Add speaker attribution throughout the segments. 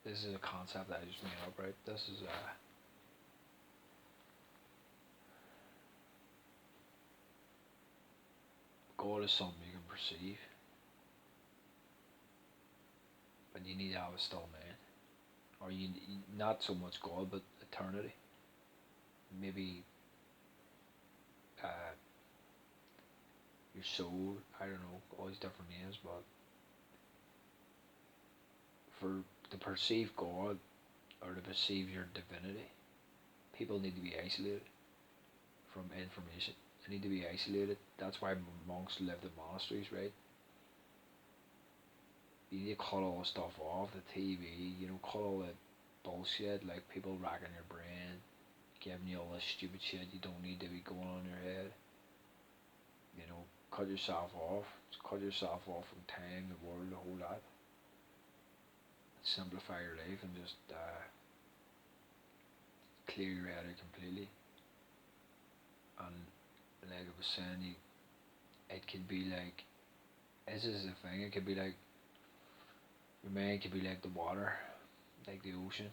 Speaker 1: this is a concept that I just made up, right? This is God is something you can perceive, but you need to have a still mind, or not so much God, but eternity. Maybe uh, your soul. I don't know all these different names, but for to perceive God or to perceive your divinity, people need to be isolated from information. They need to be isolated. That's why monks lived in monasteries, right? You need to cut all the stuff off, the TV, cut all the bullshit, like people racking your brain, giving you all this stupid shit you don't need to be going on in your head. Cut yourself off. Just cut yourself off from time, the world, the whole lot. Simplify your life and just clear your head out completely. And like I was saying, it could be like, this is the thing, it could be like, your mind could be like the water, like the ocean.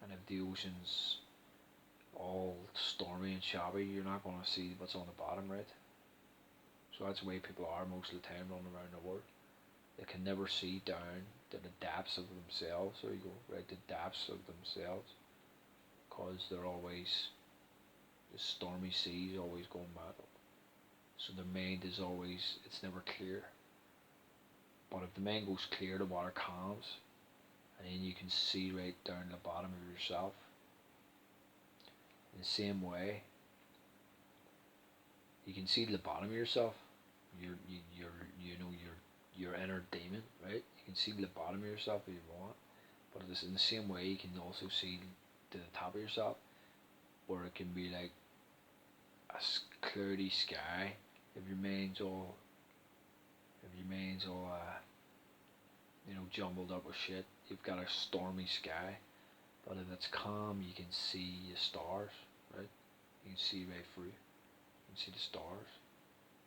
Speaker 1: And if the ocean's all stormy and choppy, you're not going to see what's on the bottom, right? So that's the way people are most of the time running around the world. They can never see down to the depths of themselves, or you go, right, the depths of themselves, because they're always, the stormy seas always going mad. So their mind is always, it's never clear. But if the mind goes clear, the water calms, and then you can see right down the bottom of yourself. In the same way, you can see the bottom of yourself, your inner demon, right? You can see the bottom of yourself if you want, but it's in the same way you can also see to the top of yourself, where it can be like a cloudy sky if your mind's all jumbled up with shit. You've got a stormy sky, but if it's calm, you can see the stars, right? You can see right through. You can see the stars,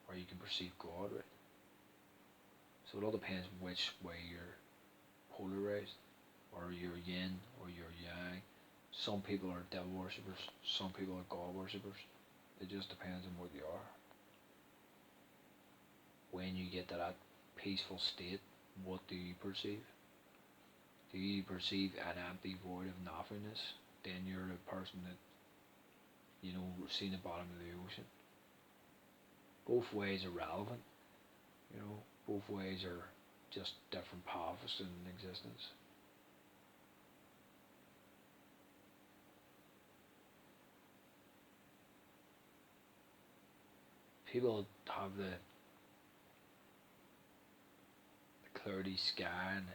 Speaker 1: or you can perceive God, right? So it all depends which way you're polarized, or you're yin or you're yang. Some people are devil worshippers, some people are God worshippers. It just depends on what you are. When you get to that peaceful state, what do you perceive? Do you perceive an empty void of nothingness? Then you're the person that, seen the bottom of the ocean. Both ways are relevant, both ways are just different paths in existence. People have the cloudy sky, and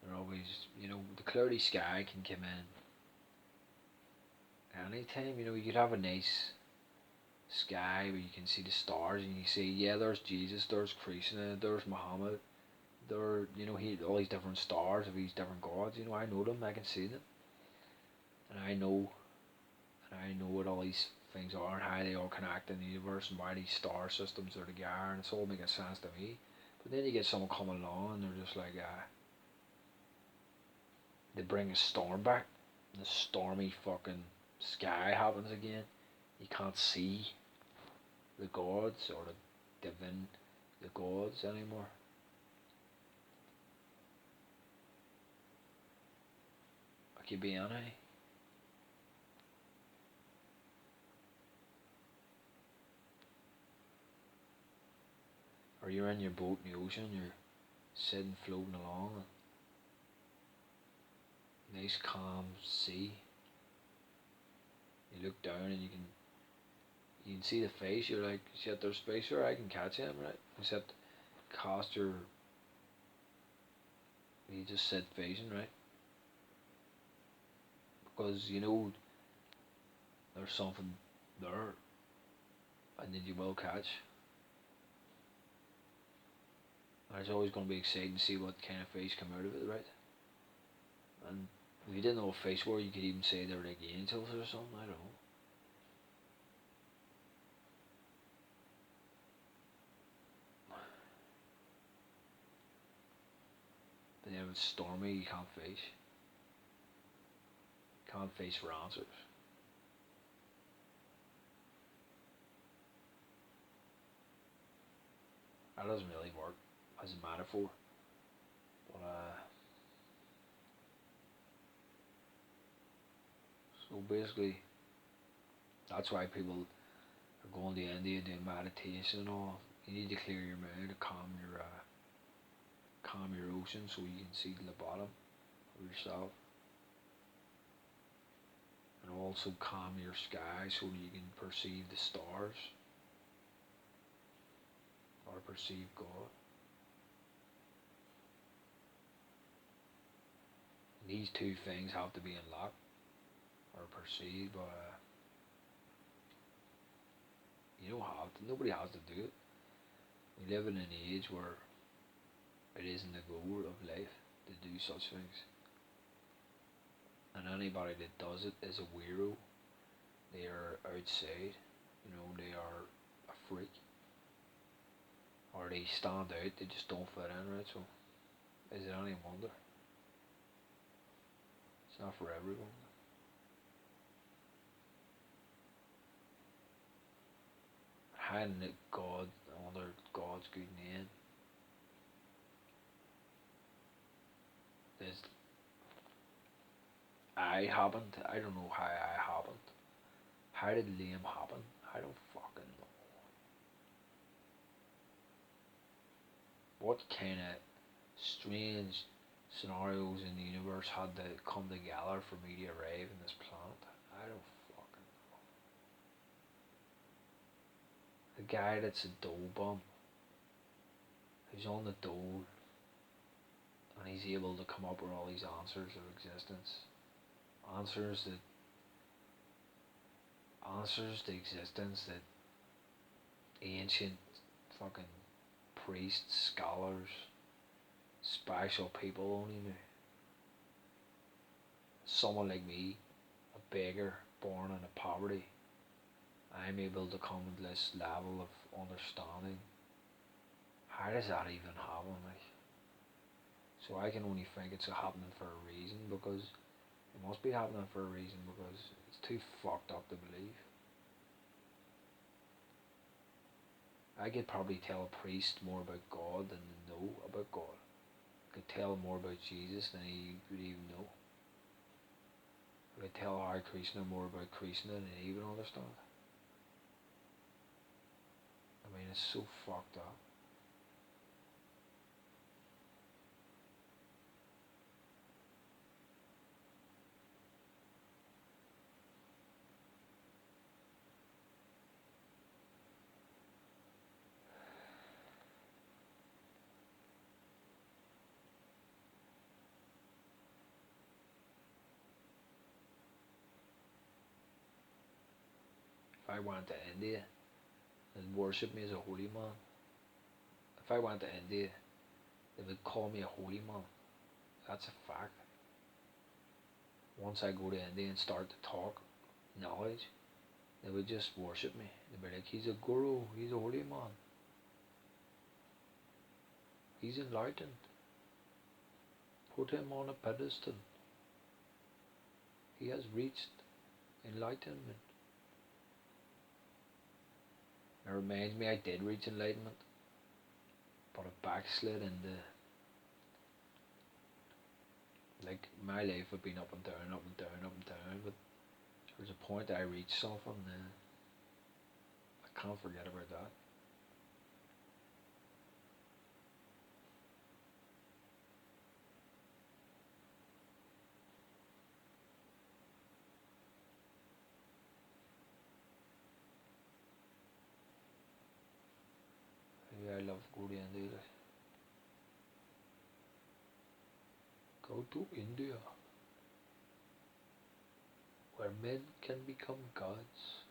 Speaker 1: they're always, the cloudy sky can come in anytime. You could have a nice sky where you can see the stars and you see, yeah, there's Jesus, there's Krishna, there's Muhammad, all these different stars of these different gods. I know them, I can see them, and I know what all these things are and how they all connect in the universe and why these star systems are together, and it's all making sense to me. But then you get someone coming along and they're just like, they bring a storm back, and the stormy fucking sky happens again. You can't see the gods or the gods anymore. It could be any. Or you're in your boat in the ocean, you're sitting floating along, a nice calm sea. You look down and you can see the face. You're like, shit, there's space here, I can catch him, right? Except cast your, you just sit facing, right? Because there's something there, and then you will catch. And it's always going to be exciting to see what kind of fish come out of it, right? And if you didn't know what fish were, you could even say they were like angels or something, I don't know. But then if it's stormy, you can't fish. can't face for answers. That doesn't really work as a metaphor, but so basically, that's why people are going to India doing meditation and all. You need to clear your mind to calm your ocean so you can see to the bottom of yourself, and also calm your sky so you can perceive the stars or perceive God. These two things have to be unlocked or perceived, but you don't have to. Nobody has to do it. We live in an age where it isn't the goal of life to do such things, and anybody that does it is a weirdo. They are outside, they are a freak, or they stand out. They just don't fit in, right? So, is it any wonder? It's not for everyone. Hiding it God under God's good name. There's I happened. I don't know how I happened. How did Liam happen? I don't fucking know. What kind of strange scenarios in the universe had to come together for me to arrive in this planet? I don't fucking know. The guy that's a dole bum, who's on the dole, and he's able to come up with all these answers of existence. Answers to existence that ancient fucking priests, scholars, special people only knew. Someone like me, a beggar born into poverty, I'm able to come to this level of understanding. How does that even happen? Like, so I can only think it's happening for a reason, because it must be happening for a reason, because it's too fucked up to believe. I could probably tell a priest more about God than they know about God. I could tell him more about Jesus than he would even know. I could tell Hare Krishna more about Krishna than he even understand. I mean, it's so fucked up. If I went to India, they'd worship me as a holy man. If I went to India, they would call me a holy man. That's a fact. Once I go to India and start to talk knowledge, they would just worship me. They'd be like, he's a guru, he's a holy man. He's enlightened. Put him on a pedestal. He has reached enlightenment. It reminds me I did reach enlightenment, but I backslid into, like, my life had been up and down, up and down, up and down, but there was a point I reached something and I can't forget about that. Yeah, I love go to India. Go to India, where men can become gods.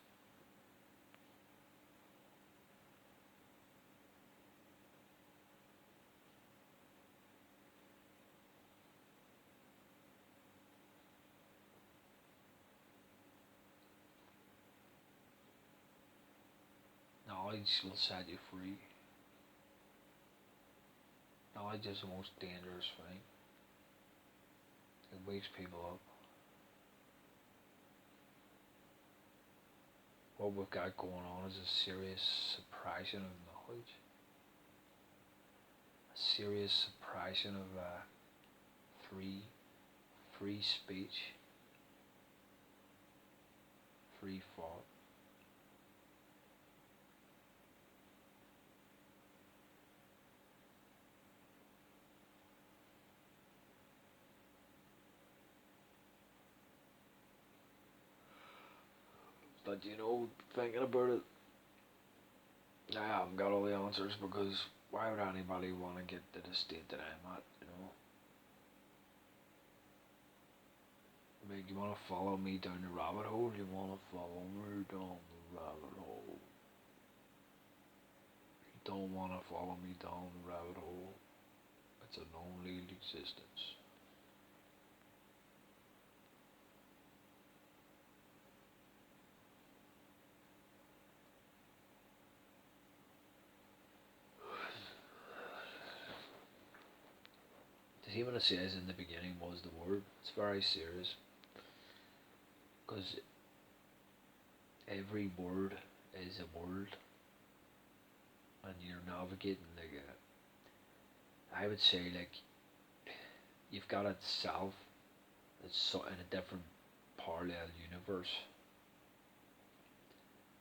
Speaker 1: Knowledge will set you free. Knowledge is the most dangerous thing. It wakes people up. what we've got going on is a serious suppression of knowledge, a serious suppression of free free speech, free thought. But thinking about it, I haven't got all the answers because why would anybody want to get to the state that I'm at? Like, you want to follow me down the rabbit hole? You want to follow me down the rabbit hole? You don't want to follow me down the rabbit hole. It's a lonely existence. The see what it says in the beginning was the word. It's very serious because every word is a word, and you're navigating like I would say like you've got a self that's in a different parallel universe,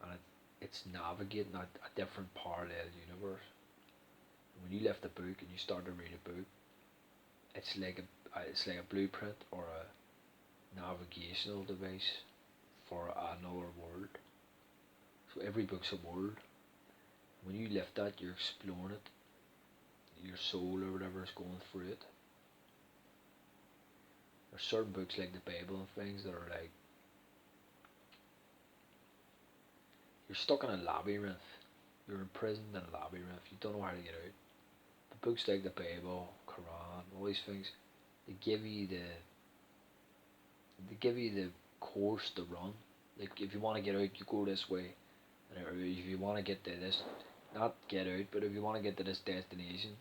Speaker 1: and it's navigating a different parallel universe. When you lift a book and you start to read a book, it's like a blueprint or a navigational device for another world. So every book's a world. When you lift that, you're exploring it. Your soul or whatever is going through it. There's certain books like the Bible and things that are like you're stuck in a labyrinth. You're imprisoned in a labyrinth. You don't know how to get out. But books like the Bible, Quran, all these things, they give you the course to run. Like if you want to get out, you go this way. And if you want to get to this, not get out, but if you want to get to this destination,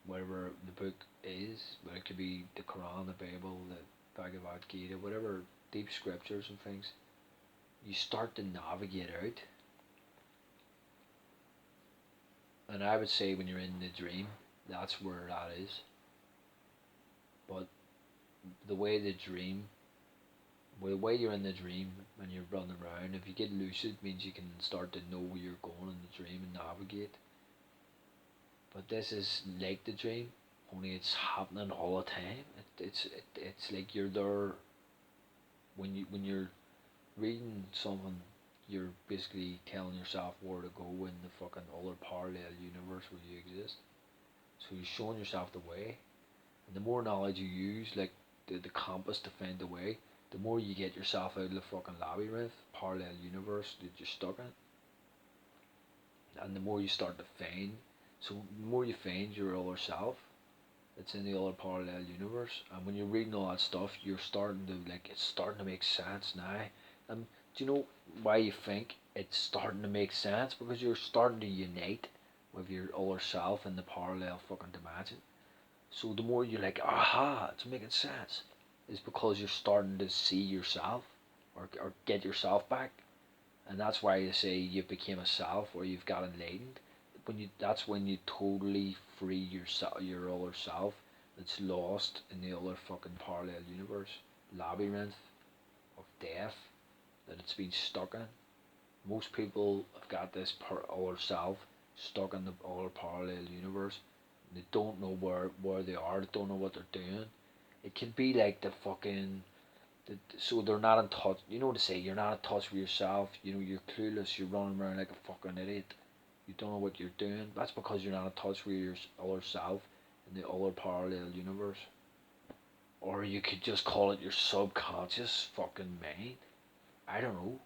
Speaker 1: whatever the book is, but it could be the Quran, the Bible, the Bhagavad Gita, whatever deep scriptures and things, you start to navigate out. And I would say when you're in the dream, that's where that is. But the way you're in the dream when you're running around, if you get lucid, it means you can start to know where you're going in the dream and navigate. But this is like the dream, only it's happening all the time. It's like you're there when you're reading something. You're basically telling yourself where to go in the fucking other parallel universe where you exist. So you're showing yourself the way, and the more knowledge you use, like the compass to find the way, the more you get yourself out of the fucking labyrinth, parallel universe that you're stuck in, and the more you start to find. So the more you find your other self, it's in the other parallel universe, and when you're reading all that stuff, you're starting to it's starting to make sense now. And do you know why you think it's starting to make sense? Because you're starting to unite with your other self in the parallel fucking dimension. So the more you're like, aha, it's making sense, is because you're starting to see yourself or get yourself back. And that's why you say you became a self or you've got enlightened. That's when you totally free yourself, your other self that's lost in the other fucking parallel universe labyrinth of death that it's been stuck in. Most people have got this other self stuck in the other parallel universe. They don't know where they are. They don't know what they're doing. It can be like the fucking so they're not in touch. You know what to say? You're not in touch with yourself. You're clueless. You're running around like a fucking idiot. You don't know what you're doing. That's because you're not in touch with your other self in the other parallel universe. Or you could just call it your subconscious fucking mind. I don't know,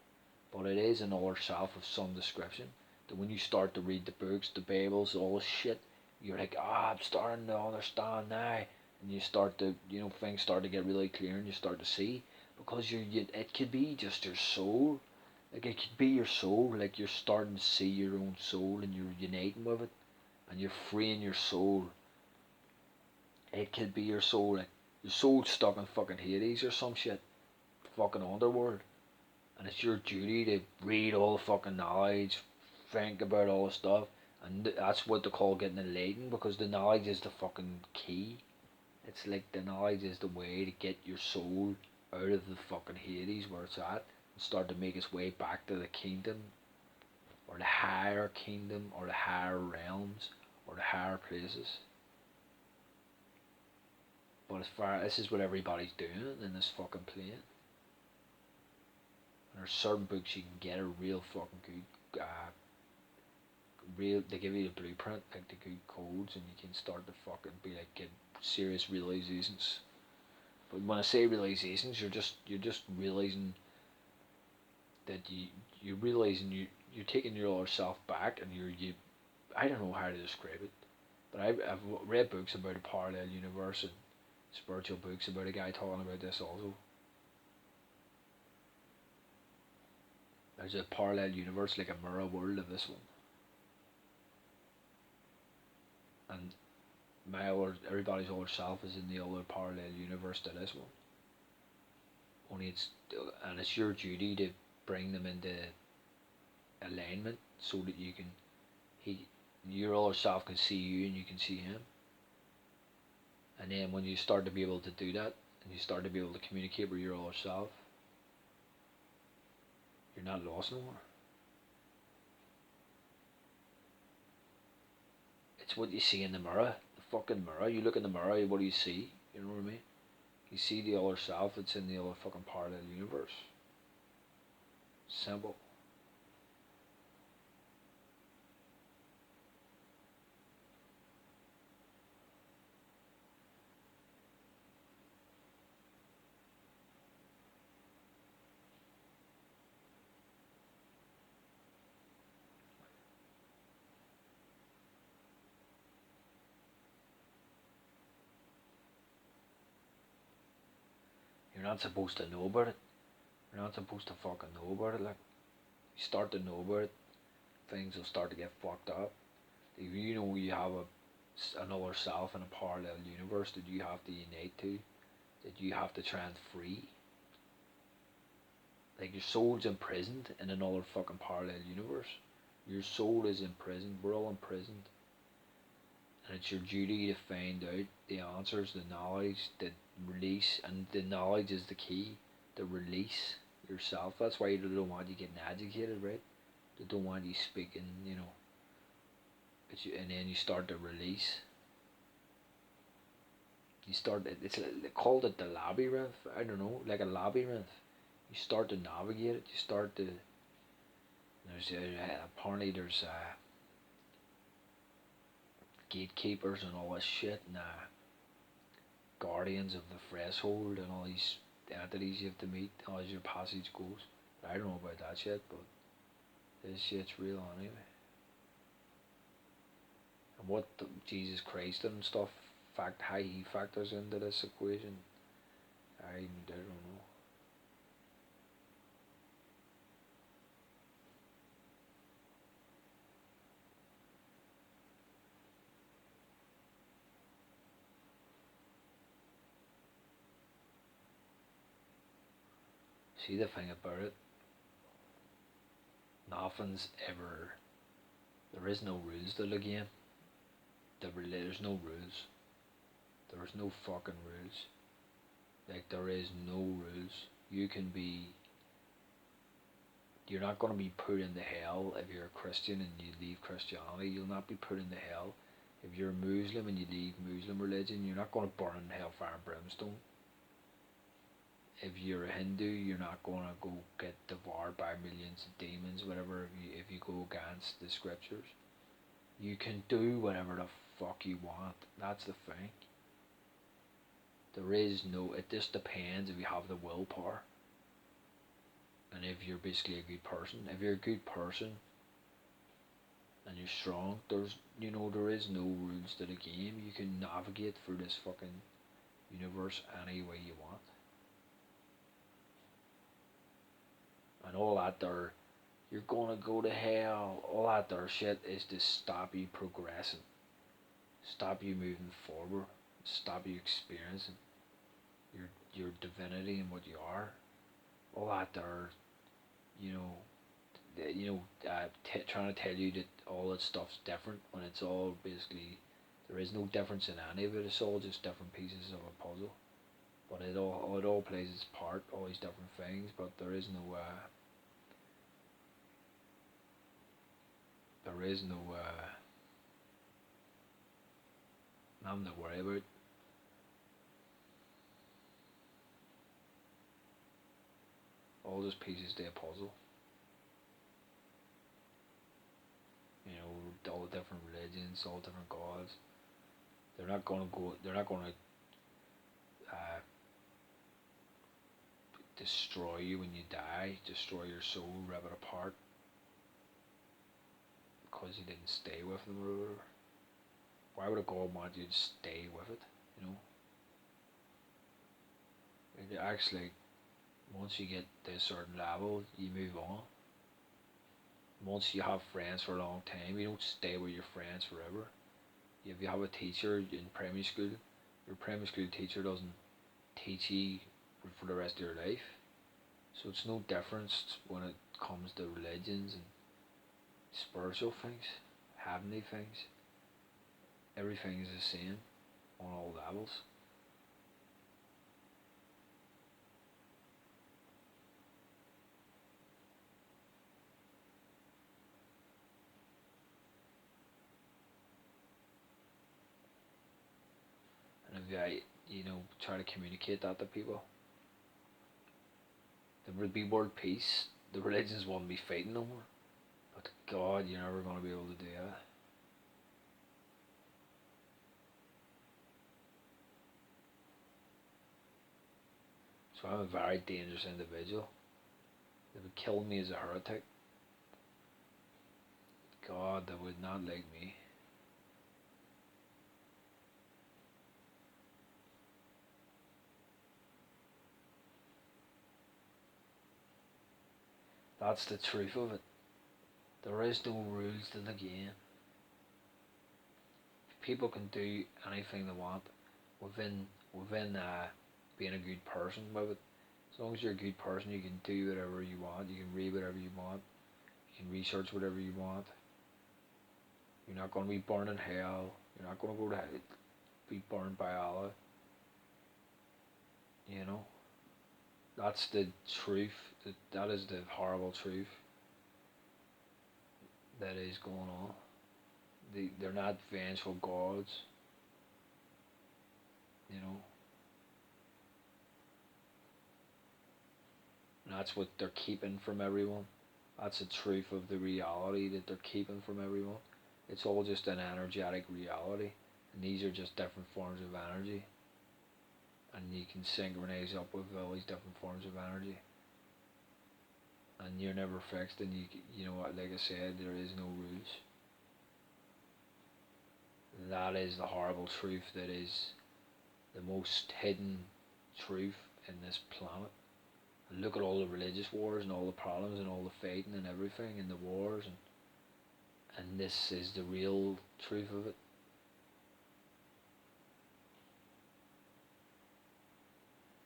Speaker 1: but it is another self of some description. That when you start to read the books, the Bibles, all this shit, you're like, I'm starting to understand now, and you start to, things start to get really clear, and you start to see, because it could be just your soul, like it could be your soul, like you're starting to see your own soul, and you're uniting with it, and you're freeing your soul. It could be your soul, like your soul's stuck in fucking Hades or some shit, fucking underworld, And it's your duty to read all the fucking knowledge, think about all the stuff, and that's what they call getting enlightened, because the knowledge is the fucking key. It's like the knowledge is the way to get your soul out of the fucking Hades where it's at and start to make its way back to the kingdom, or the higher kingdom, or the higher realms, or the higher places. But as far this is what everybody's doing in this fucking plane. And there's certain books you can get a real fucking good real, they give you the blueprint, like the good codes, and you can start to fucking be like get serious realizations. But when I say realizations, you're just realizing that you're realizing you're taking your other self back, and you I don't know how to describe it, but I've read books about a parallel universe and spiritual books about a guy talking about this also. There's a parallel universe, like a mirror world of this one, and everybody's other self is in the other parallel universe to this one. Only it's your duty to bring them into alignment so that you can he your other self can see you and you can see him. And then when you start to be able to do that and you start to be able to communicate with your other self, you're not lost no more. It's what you see in the mirror, the fucking mirror. You look in the mirror, what do you see? You know what I mean? You see the other self that's in the other fucking parallel universe. Simple. You're not supposed to know about it. You're not supposed to fucking know about it. Like, you start to know about it, things will start to get fucked up. If you know you have another self in a parallel universe that you have to unite to, that you have to try and free. Like, your soul's imprisoned in another fucking parallel universe. Your soul is imprisoned. We're all imprisoned. And it's your duty to find out the answers, the knowledge, the release, and the knowledge is the key. The release yourself. That's why they don't want you getting educated, right? They don't want you speaking, and then you start to release. You start. They called it the labyrinth. I don't know, like a labyrinth. You start to navigate it. You start to. Apparently there's gatekeepers and all this shit, and guardians of the threshold and all these entities you have to meet as your passage goes. I don't know about that shit, but this shit's real anyway. And what Jesus Christ and stuff, how he factors into this equation, I don't know. See, the thing about it, nothing's ever. There is no rules to the game. There's no rules. There's no fucking rules. Like, there is no rules. You can be. You're not going to be put into hell if you're a Christian and you leave Christianity. You'll not be put into hell if you're a Muslim and you leave Muslim religion. You're not going to burn in hellfire and brimstone. If you're a Hindu, you're not going to go get devoured by millions of demons, whatever, if you go against the scriptures. You can do whatever the fuck you want. That's the thing. There is no, it just depends if you have the willpower. And if you're basically a good person. If you're a good person and you're strong, there is no rules to the game. You can navigate through this fucking universe any way you want. And all that there, you're gonna go to hell, all that there shit is to stop you progressing, stop you moving forward, stop you experiencing your divinity and what you are. All that there you know, trying to tell you that all that stuff's different when it's all basically there is no difference in any of it. It's all just different pieces of a puzzle. But it all plays its part, all these different things. But there is no nothing to worry about. All those pieces to a puzzle. All the different religions, all the different gods. They're not gonna go. They're not gonna uh, destroy you when you die. Destroy your soul, rip it apart because you didn't stay with them or whatever. Why would a god want you to stay with it? You know. And actually, once you get to a certain level, you move on. Once you have friends for a long time, you don't stay with your friends forever. If you have a teacher in primary school, your primary school teacher doesn't teach you for the rest of your life. So it's no difference when it comes to religions and spiritual things, heavenly things. Everything is the same on all levels. And if try to communicate that to people, there would be world peace. The religions won't be fighting no more. But God, you're never going to be able to do that. So I'm a very dangerous individual. They would kill me as a heretic. God, they would not like me. That's the truth of it. There is no rules to the game. People can do anything they want within being a good person with it. As long as you're a good person, you can do whatever you want. You can read whatever you want. You can research whatever you want. You're not going to be burned in hell. You're not going to go to hell, be burned by Allah. You know, that's the truth. That is the horrible truth that is going on. They're not vengeful gods. You know, and that's what they're keeping from everyone. That's the truth of the reality that they're keeping from everyone. It's all just an energetic reality, and these are just different forms of energy, and you can synchronize up with all these different forms of energy, and you're never fixed. And you know what? Like I said, there is no rules. That is the horrible truth. That is the most hidden truth in this planet. And look at all the religious wars and all the problems and all the fighting and everything and the wars and this is the real truth of it.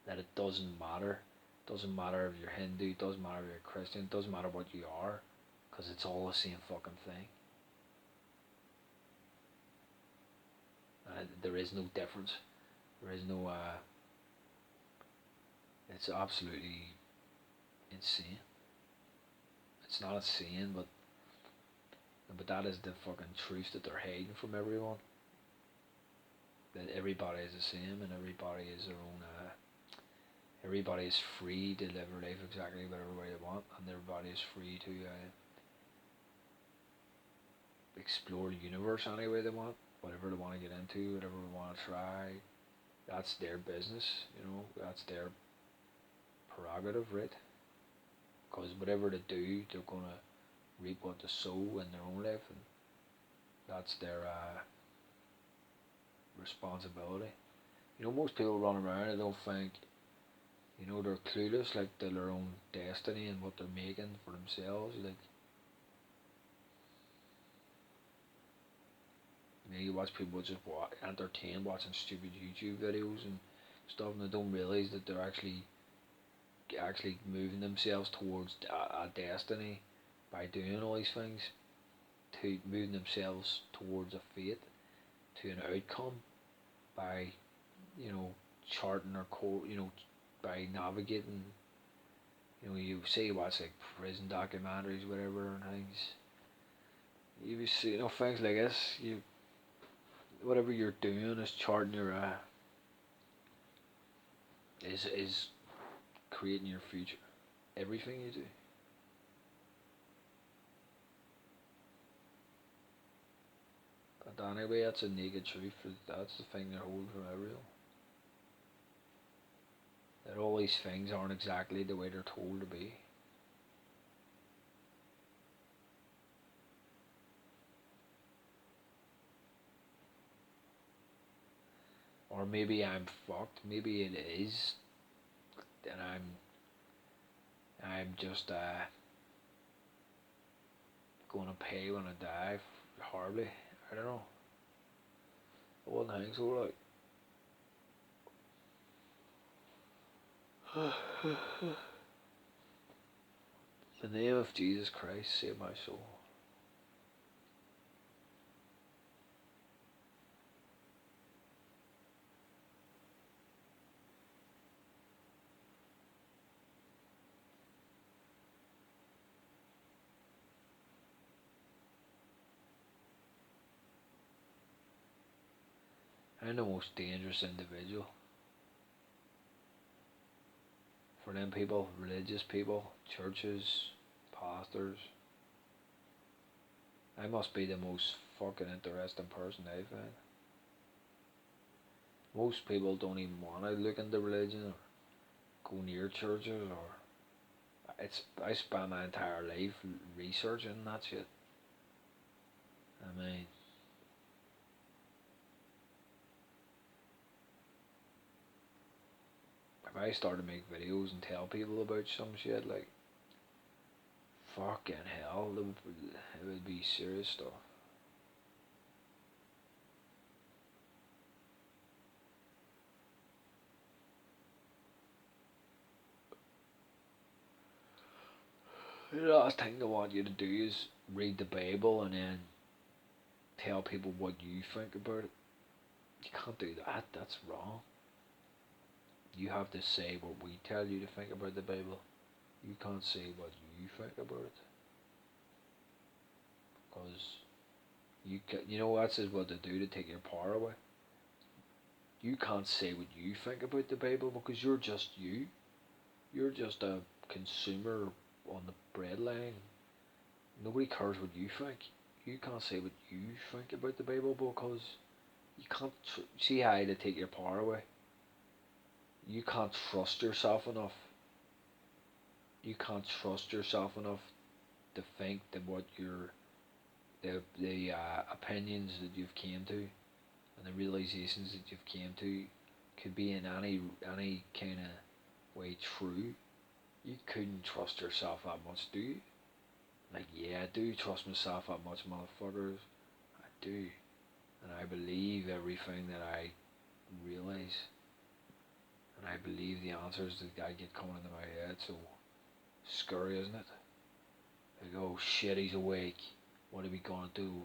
Speaker 1: That it doesn't matter. It doesn't matter if you're Hindu, it doesn't matter if you're Christian, it doesn't matter what you are, because it's all the same fucking thing. There is no difference. There is no, it's absolutely insane. It's not insane, but that is the fucking truth that they're hiding from everyone. That everybody is the same and everybody is their own. Everybody is free to live their life exactly whatever way they want, and everybody is free to explore the universe any way they want, whatever they want to get into, whatever they want to try. That's their business, that's their prerogative, right? Because whatever they do, they're gonna reap what they sow in their own life, and that's their responsibility. Most people run around and don't think, they're clueless, like to their own destiny and what they're making for themselves. Like, you watch people just entertain watching stupid YouTube videos and stuff, and they don't realize that they're actually actually moving themselves towards a destiny by doing all these things, to moving themselves towards a fate, to an outcome by, you know, charting or by navigating. You see what's like prison documentaries, whatever, and things. You see, things like this. Whatever you're doing is charting your is creating your future. Everything you do. But anyway, that's a naked truth. That's the thing they're holding from everyone. That all these things aren't exactly the way they're told to be. Or maybe I'm fucked. Maybe it is, and I'm just gonna pay when I die horribly. I don't know. I wouldn't think so. Like, in the name of Jesus Christ, save my soul. I'm the most dangerous individual for them people, religious people, churches, pastors. I must be the most fucking interesting person they find. Most people don't even want to look into religion or go near churches I spent my entire life researching that shit. I mean, if I started to make videos and tell people about some shit, like, fucking hell, it would be serious stuff. The last thing I want you to do is read the Bible and then tell people what you think about it. You can't do that, that's wrong. You have to say what we tell you to think about the Bible. You can't say what you think about it. Because you know that's what they do to take your power away. You can't say what you think about the Bible because you're just you. You're just a consumer on the breadline. Nobody cares what you think. You can't say what you think about the Bible because you can't see how to take your power away. You can't trust yourself enough. You can't trust yourself enough to think that what the opinions that you've came to and the realizations that you've came to could be in any kind of way true. You couldn't trust yourself that much, do you? Like, yeah, I do trust myself that much, motherfuckers. I do. And I believe everything that I realize. And I believe the answers that I get coming into my head. So scary, isn't it? Like, oh shit, he's awake. What are we gonna do?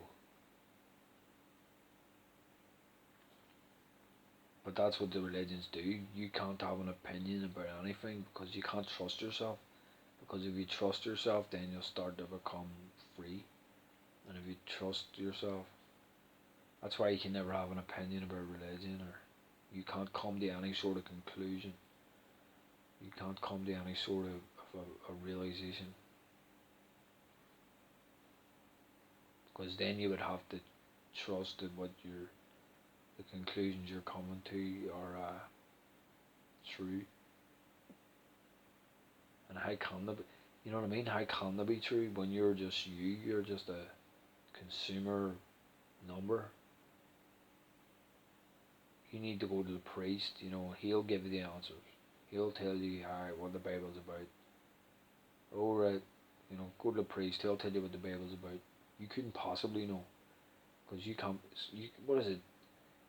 Speaker 1: But that's what the religions do. You can't have an opinion about anything because you can't trust yourself. Because if you trust yourself, then you'll start to become free. And if you trust yourself, that's why you can never have an opinion about religion, or you can't come to any sort of conclusion. You can't come to any sort of a realization. Because then you would have to trust that the conclusions you're coming to are true. And how can they be, you know what I mean? How can they be true when you're just you? You're just a consumer number. You need to go to the priest, he'll give you the answers. He'll tell you what the Bible's about. Alright, go to the priest, he'll tell you what the Bible's about. You couldn't possibly know. Because what is it?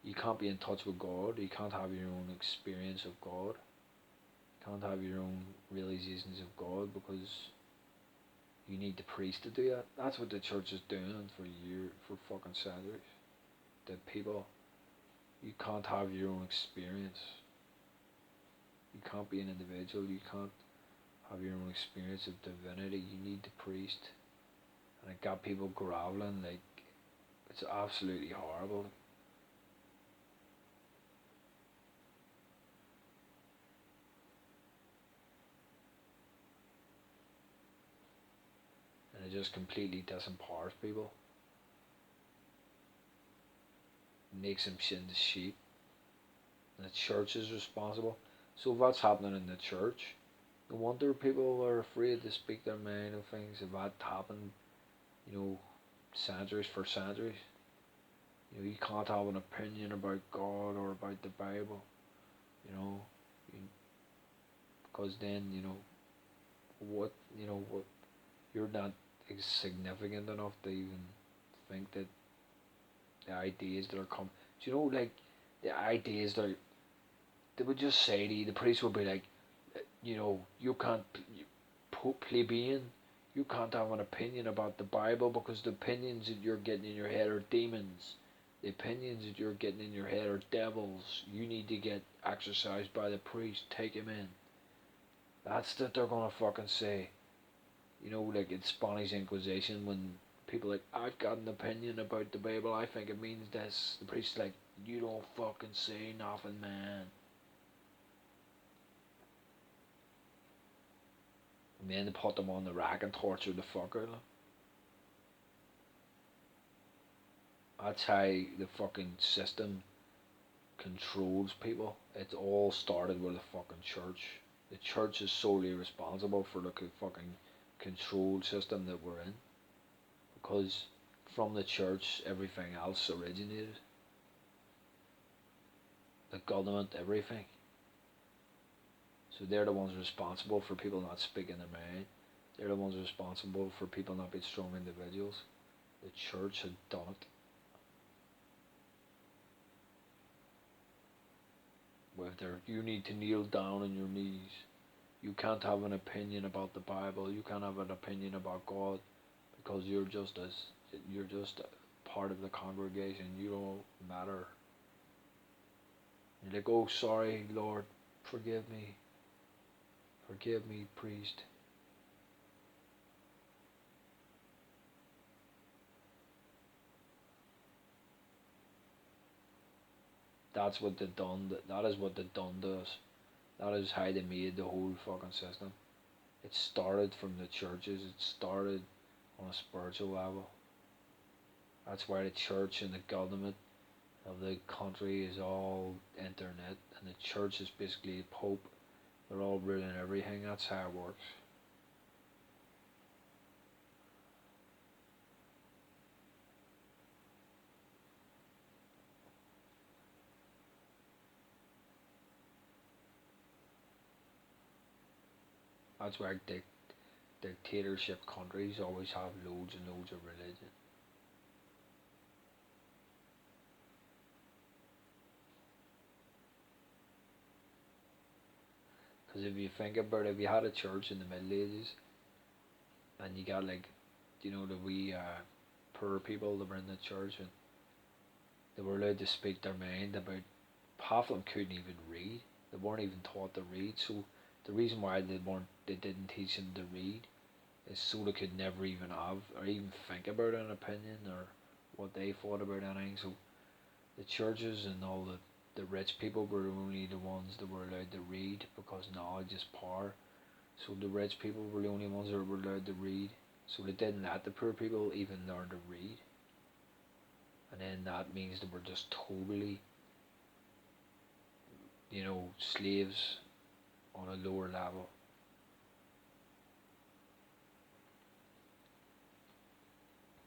Speaker 1: You can't be in touch with God, you can't have your own experience of God. can't have your own realizations of God because you need the priest to do that. That's what the church is doing for fucking centuries. The people, you can't have your own experience. You can't be an individual. You can't have your own experience of divinity. You need the priest. And it got people groveling like it's absolutely horrible. And it just completely disempowers people. It makes them shin to sheep. And the church is responsible. So what's happening in the church? No wonder people are afraid to speak their mind of things. If that happened, centuries for centuries. You can't have an opinion about God or about the Bible. You know, because then what what you're not significant enough to even think that the ideas that are coming. Like the ideas that they would just say to you, the priest would be like, you can't, plebeian, you can't have an opinion about the Bible because the opinions that you're getting in your head are demons. The opinions that you're getting in your head are devils. You need to get exorcised by the priest. Take him in. That's what they're gonna fucking say. Like in Spanish Inquisition when people like, I've got an opinion about the Bible, I think it means this. The priest's like, you don't fucking say nothing, man. And then they put them on the rack and torture the fuck out of them. That's how the fucking system controls people. It all started with the fucking church. The church is solely responsible for the fucking control system that we're in. Because from the church, everything else originated. The government, everything. So they're the ones responsible for people not speaking their mind. They're the ones responsible for people not being strong individuals. The church had done it. Whether you need to kneel down on your knees. You can't have an opinion about the Bible. You can't have an opinion about God because you're just part of the congregation. You don't matter. You're like, oh, sorry, Lord, forgive me. Forgive me, priest. That's what they done. That is what they done to us. That is how they made the whole fucking system. It started from the churches. It started on a spiritual level. That's why the church and the government of the country is all internet, and the church is basically the Pope. They're all ruling everything. That's how it works. That's why dictatorship countries always have loads and loads of religion. Because if you think about it, if you had a church in the Middle Ages, and you got like, the wee poor people that were in the church, and they were allowed to speak their mind about, half of them couldn't even read. They weren't even taught to read. So the reason why they didn't teach them to read is so they could never even have or even think about an opinion or what they thought about anything. So the churches and all the rich people were only the ones that were allowed to read because knowledge is power. So the rich people were the only ones that were allowed to read. So they didn't let the poor people even learn to read. And then that means they were just totally, slaves on a lower level.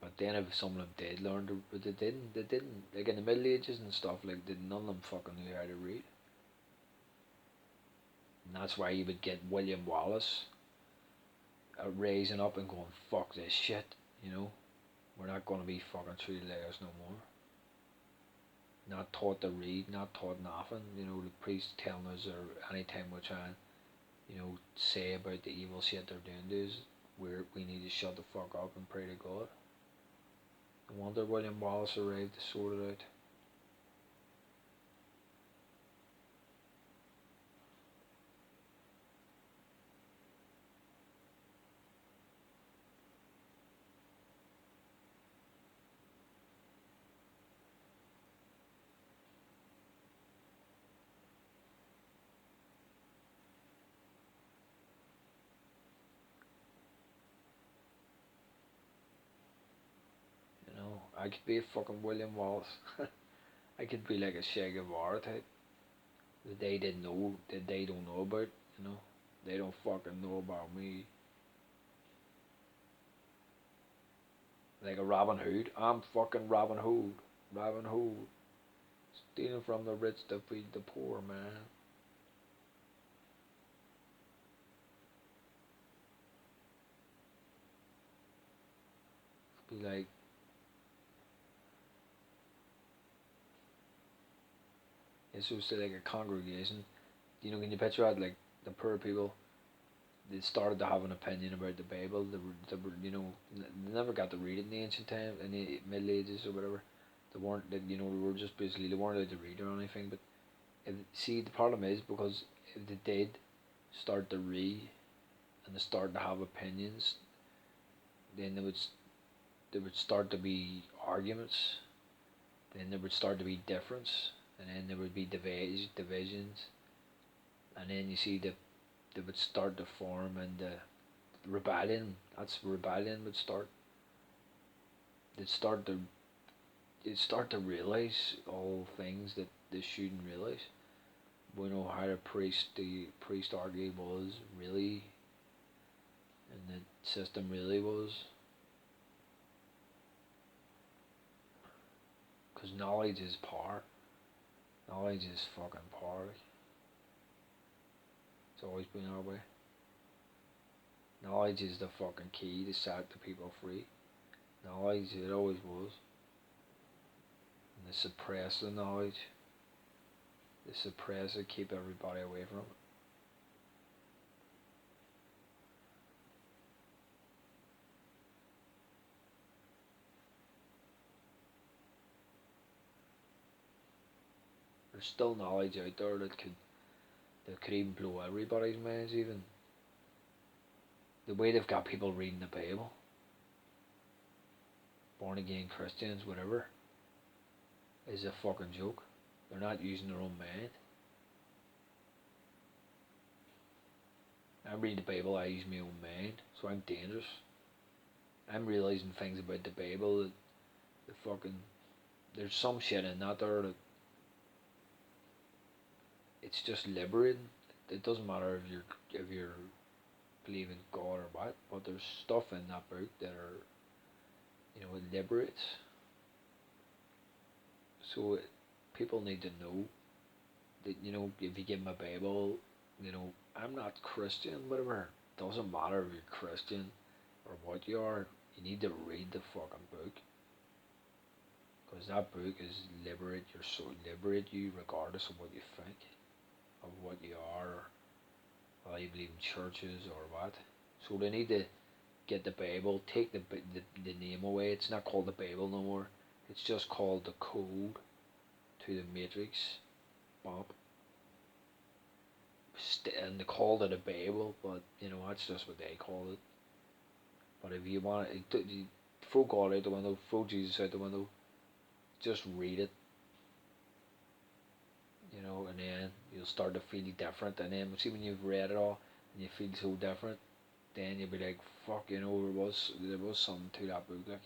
Speaker 1: But then if some of them did learn to, but they didn't, like in the Middle Ages and stuff, like none of them fucking knew how to read. And that's why you would get William Wallace raising up and going, fuck this shit, we're not going to be fucking treated like us no more. Not taught to read, not taught nothing, the priest telling us or anytime we're trying say about the evil shit they're doing to us, we need to shut the fuck up and pray to God. No wonder William Wallace arrived to sort it out. I could be a fucking William Wallace. I could be like a Che Guevara type that they didn't know, that they don't know about. They don't fucking know about me. Like a Robin Hood. I'm fucking Robin Hood. Robin Hood. Stealing from the rich to feed the poor, man. Be like, it's just like a congregation. Can you picture out like the poor people? They started to have an opinion about the Bible. They never got to read it in the ancient times, in the Middle Ages or whatever. They weren't, they were just basically, they weren't allowed to read or anything. But see, the problem is because if they did start to read and they started to have opinions, then there would start to be arguments. Then there would start to be difference, and then there would be divisions, and then you see that they would start to form and rebellion. That's rebellion would start. They'd start to realize all things that they shouldn't realize. We know how the priesthood was really, and the system really was. Because knowledge is power. Knowledge is fucking power. It's always been our way. Knowledge is the fucking key to set the people free. Knowledge, it always was. And they suppress the knowledge. They suppress it, keep everybody away from it. There's still knowledge out there that could even blow everybody's minds even. The way they've got people reading the Bible, born again Christians, whatever, is a fucking joke. They're not using their own mind. I read the Bible, I use my own mind, so I'm dangerous. I'm realising things about the Bible that there's some shit in that there that it's just liberating. It doesn't matter if you're believe in God or what, but there's stuff in that book that are, it liberates. So people need to know that, if you give them a Bible, I'm not Christian, whatever. It doesn't matter if you're Christian or what you are, you need to read the fucking book. Because that book is liberate your soul, liberate you regardless of what you think, of what you are, or whether you believe in churches or what. So they need to get the Bible, take the name away. It's not called the Bible no more. It's just called the code to the Matrix. Bob. And they called it a Bible, but that's just what they called it. But if you want to throw God out the window, throw Jesus out the window, just read it. And then you'll start to feel different. And then see when you've read it all and you feel so different, then you'll be like, fuck, there was something to that book.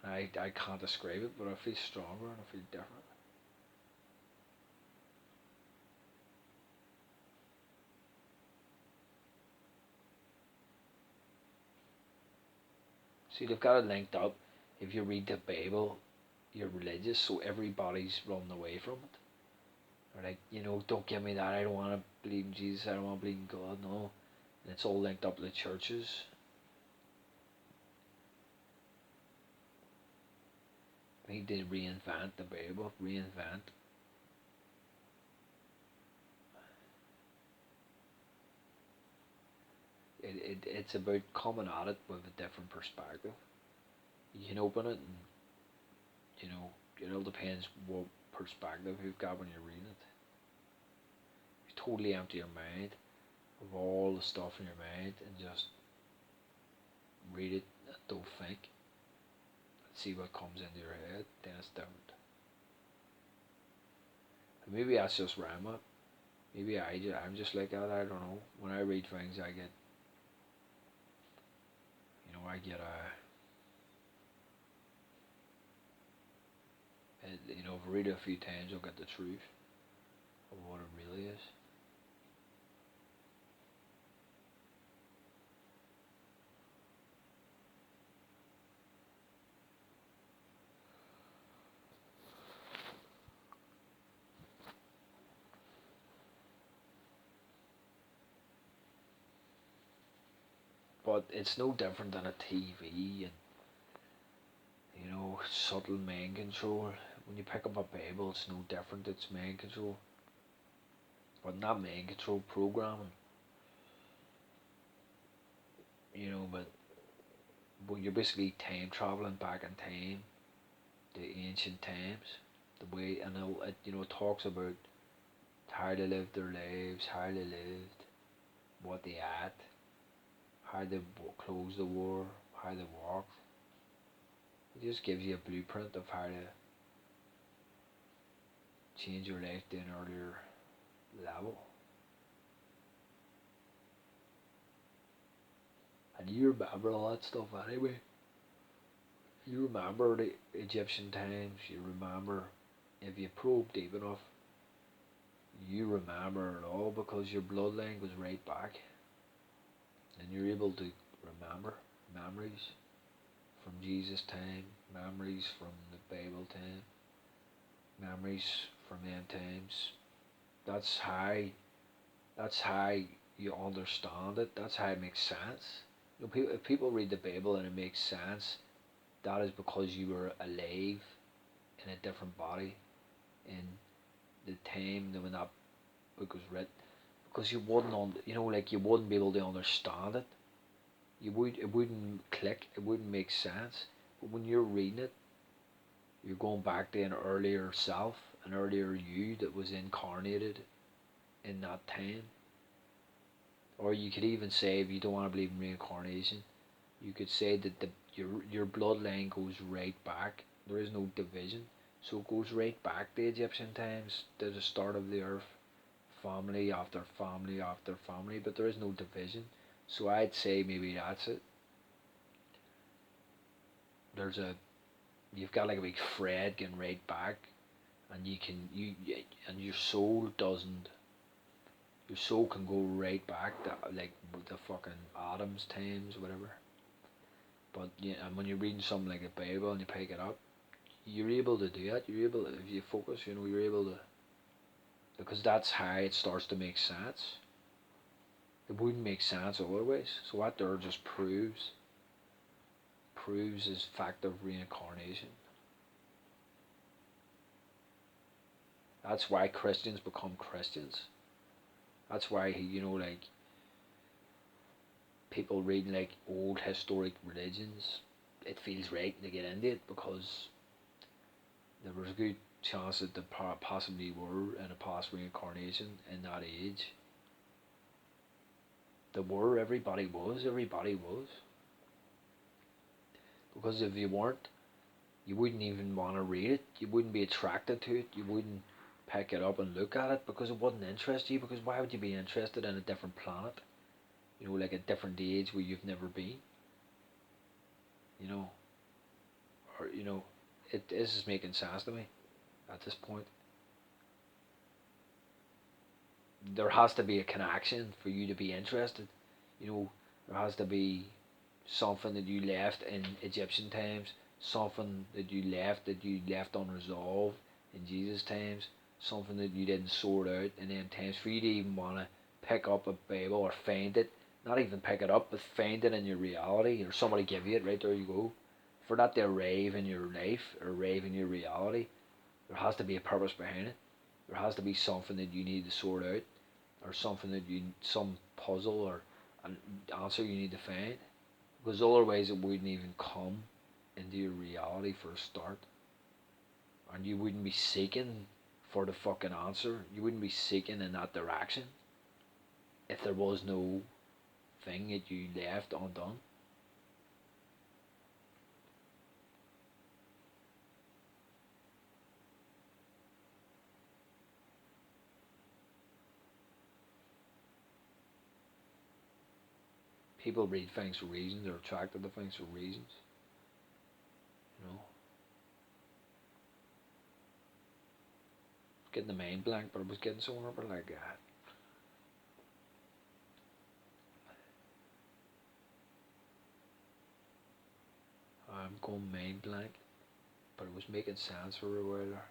Speaker 1: Like, I can't describe it, but I feel stronger and I feel different. See, they've got it linked up. If you read the Bible, you're religious, so everybody's running away from it. They're like, don't give me that. I don't want to believe in Jesus. I don't want to believe in God. No. And it's all linked up to the churches. I think they reinvent the Bible. Reinvent. it's about coming at it with a different perspective. You can open it, and you know it all depends what perspective you've got when you're reading it. You totally empty your mind of all the stuff in your mind and just read it and don't think and see what comes into your head. Then it's different. And maybe that's just where I'm at. Maybe I'm just like that. I don't know. When I read things, I get, I get if I read it a few times, I'll get the truth of what it really is. But it's no different than a TV and subtle mind control. When you pick up a Bible, it's no different. It's mind control, but not mind control programming. But when you're basically time traveling back in time, the ancient times, the way and it talks about how they lived their lives, how they lived, what they ate, how they clothes they wore, how they walked. It just gives you a blueprint of how to change your life to an earlier level. And you remember all that stuff anyway. You remember the Egyptian times, you remember, if you probe deep enough, you remember it all because your bloodline goes right back. And you're able to remember memories from Jesus' time, memories from the Bible time, memories from end times. That's how you understand it. That's how it makes sense. If people read the Bible and it makes sense, that is because you were alive in a different body in the time when that book was written. Because you wouldn't, you wouldn't be able to understand it. It wouldn't click. It wouldn't make sense. But when you're reading it, you're going back to an earlier self, an earlier you that was incarnated in that time. Or you could even say, if you don't want to believe in reincarnation, you could say that your bloodline goes right back. There is no division, so it goes right back to Egyptian times, to the start of the earth, family after family after family. But there is no division, so I'd say maybe that's it. You've got like a big thread going right back, and and your soul doesn't. Your soul can go right back to like the fucking Adam's times, whatever. But yeah, and when you're reading something like the Bible and you pick it up, you're able to do that. You're able to, if you focus, you're able to, because that's how it starts to make sense. It wouldn't make sense otherwise. So what there just proves is fact of reincarnation. That's why Christians become Christians. That's why like people reading like old historic religions, it feels right to get into it because there was a good chance that there possibly were in a past reincarnation in that age. There were, everybody was. Because if you weren't, you wouldn't even want to read it. You wouldn't be attracted to it. You wouldn't pick it up and look at it because it wouldn't interest you. Because why would you be interested in a different planet? Like a different age where you've never been. Or it is making sense to me at this point. There has to be a connection for you to be interested. There has to be something that you left in Egyptian times, something that you left unresolved in Jesus times, something that you didn't sort out in them times for you to even want to pick up a Bible or find it. Not even pick it up, but find it in your reality, or somebody give you it. Right there, you go. For that to arrive in your life or arrive in your reality, there has to be a purpose behind it. There has to be something that you need to sort out, or something some puzzle or and answer you need to find, because otherwise it wouldn't even come into your reality for a start, and you wouldn't be seeking for the fucking answer. You wouldn't be seeking in that direction if there was no thing that you left undone. People read things for reasons, they're attracted to things for reasons, you know. Getting the mind blank, but I was getting somewhere, but like I'm going mind blank, but it was making sense for a while there.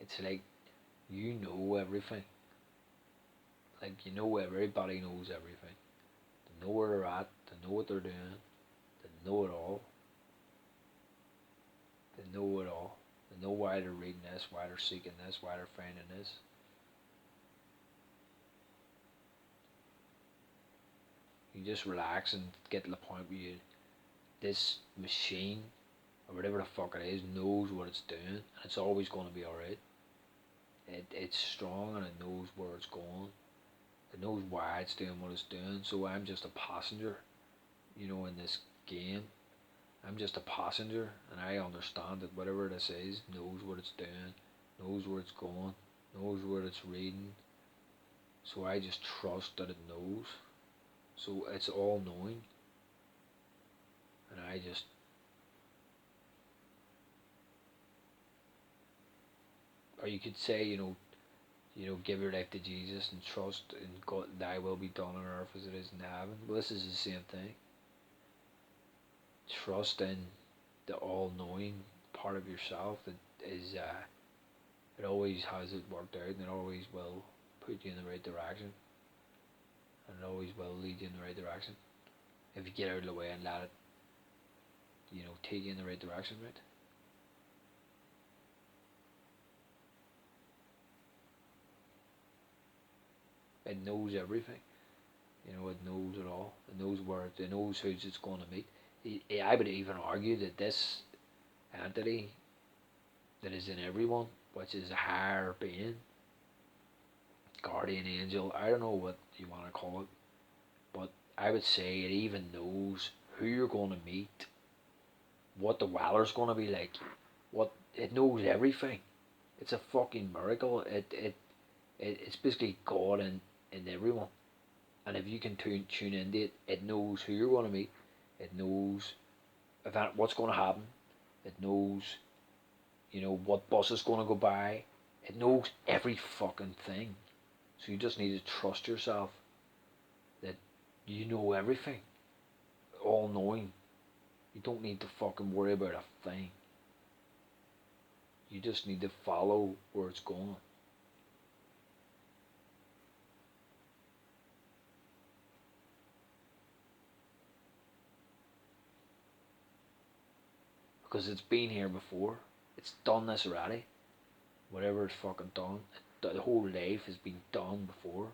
Speaker 1: It's like you know everything. Like you know everybody knows everything. They know where they're at, they know what they're doing, they know it all. They know it all. They know why they're reading this, why they're seeking this, why they're finding this. You just relax and get to the point where this machine or whatever the fuck it is knows what it's doing, and it's always going to be alright. It's strong and it knows where it's going. It knows why it's doing what it's doing. So I'm just a passenger, in this game. I'm just a passenger, and I understand that whatever this is knows what it's doing, knows where it's going, knows where it's reading. So I just trust that it knows. So it's all knowing, and I just, or you could say, give your life to Jesus and trust in God, thy will be done on earth as it is in heaven. Well, this is the same thing. Trust in the all-knowing part of yourself that is, it always has it worked out, and it always will put you in the right direction, and it always will lead you in the right direction if you get out of the way and let it, take you in the right direction, right? It knows everything. It knows it all. It knows it knows who it's going to meet. I would even argue that this entity that is in everyone, which is a higher being, guardian angel, I don't know what you want to call it, but I would say it even knows who you're going to meet, what the weather's going to be like, it knows everything. It's a fucking miracle. It's basically God in everyone. And if you can tune into it, it knows who you're going to meet. It knows what's going to happen. It knows, what bus is going to go by. It knows every fucking thing. So you just need to trust yourself that you know everything. All knowing. You don't need to fucking worry about a thing. You just need to follow where it's going. Because it's been here before. It's done this already. Whatever it's fucking done. The whole life has been done before.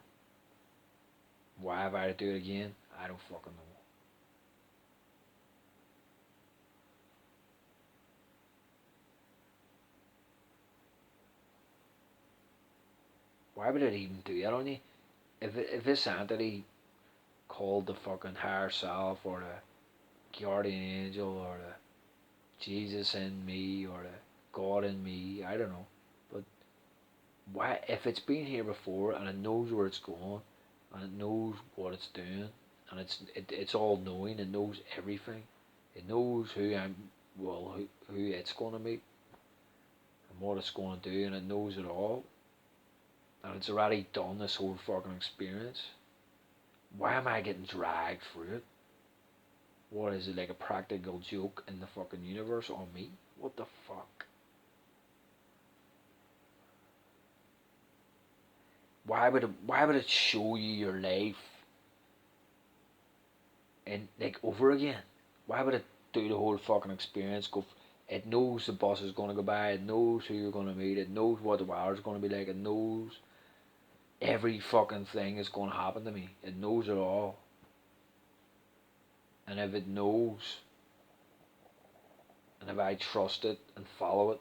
Speaker 1: Why have I to do it again? I don't fucking know. Why would it even do that on you? If this entity called the fucking higher self or the guardian angel or the Jesus in me or the God in me, I don't know. But why, if it's been here before and it knows where it's going and it knows what it's doing and it's all knowing, it knows everything. It knows who it's going to meet and what it's going to do, and it knows it all. And it's already done this whole fucking experience. Why am I getting dragged through it? What is it, like a practical joke in the fucking universe on me? What the fuck? why would it show you your life and like over again? Why would it do the whole fucking experience? It knows the bus is gonna go by. It knows who you're gonna meet. It knows what the weather's gonna be like. It knows every fucking thing is gonna happen to me. It knows it all. And if it knows, and if I trust it and follow it,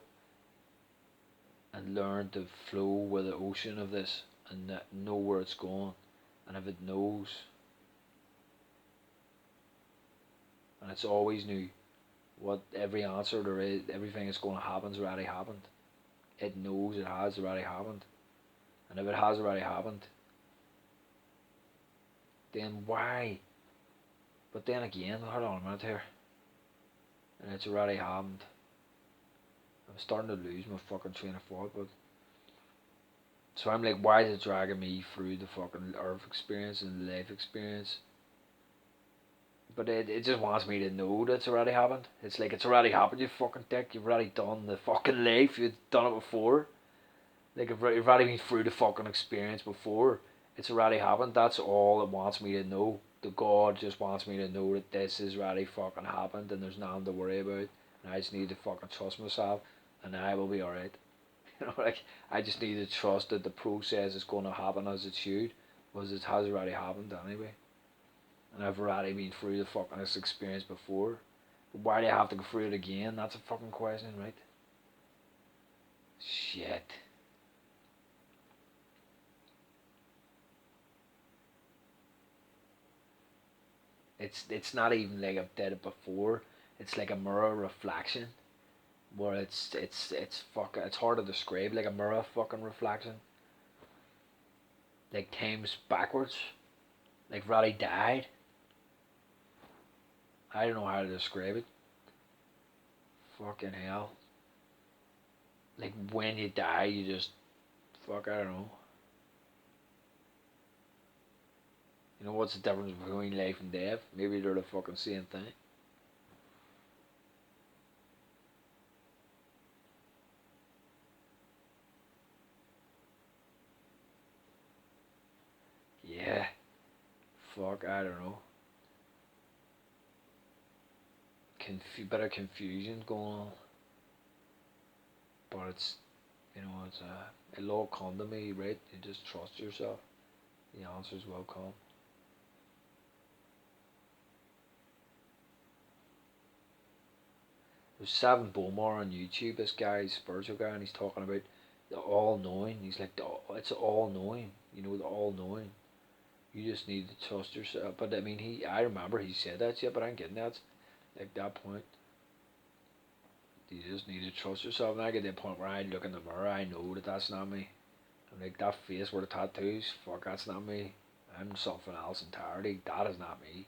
Speaker 1: and learn to flow with the ocean of this and know where it's going, and if it knows, and it's always new, what every answer there is, everything that's going to happen's already happened. It knows it has already happened, and if it has already happened, then why? But then again, hold on a minute here, and it's already happened. I'm starting to lose my fucking train of thought, but so I'm like, why is it dragging me through the fucking earth experience and life experience? But it just wants me to know that it's already happened. It's like, it's already happened, you fucking dick. You've already done the fucking life. You've done it before. Like, you've already been through the fucking experience before. It's already happened. That's all it wants me to know. The God just wants me to know that this has already fucking happened and there's nothing to worry about. And I just need to fucking trust myself and I will be alright. You know, like, I just need to trust that the process is going to happen as it should. Because it has already happened anyway. And I've already been through the fucking this experience before. But why do I have to go through it again? That's a fucking question, right? Shit. It's not even like I've did it before. It's like a mirror reflection, where it's fucking, it's hard to describe, like a mirror fucking reflection. Like times backwards. Like Roddy died. I don't know how to describe it. Fucking hell. Like when you die, you just fuck. I don't know. You know what's the difference between life and death? Maybe they're the fucking same thing. Yeah. Fuck. I don't know. Bit of confusion going on, but it's, it's it'll all come to me, right? You just trust yourself. The answers will come. There's Seven Bowmore on YouTube. This guy, spiritual guy, and he's talking about the all knowing. He's like, it's all knowing. The all knowing. You just need to trust yourself. But I mean, I remember he said that shit, but I'm getting that. Like that point, you just need to trust yourself. And I get to the point where I look in the mirror, I know that that's not me. I'm like, that face with the tattoos, fuck, that's not me. I'm something else entirely. That is not me.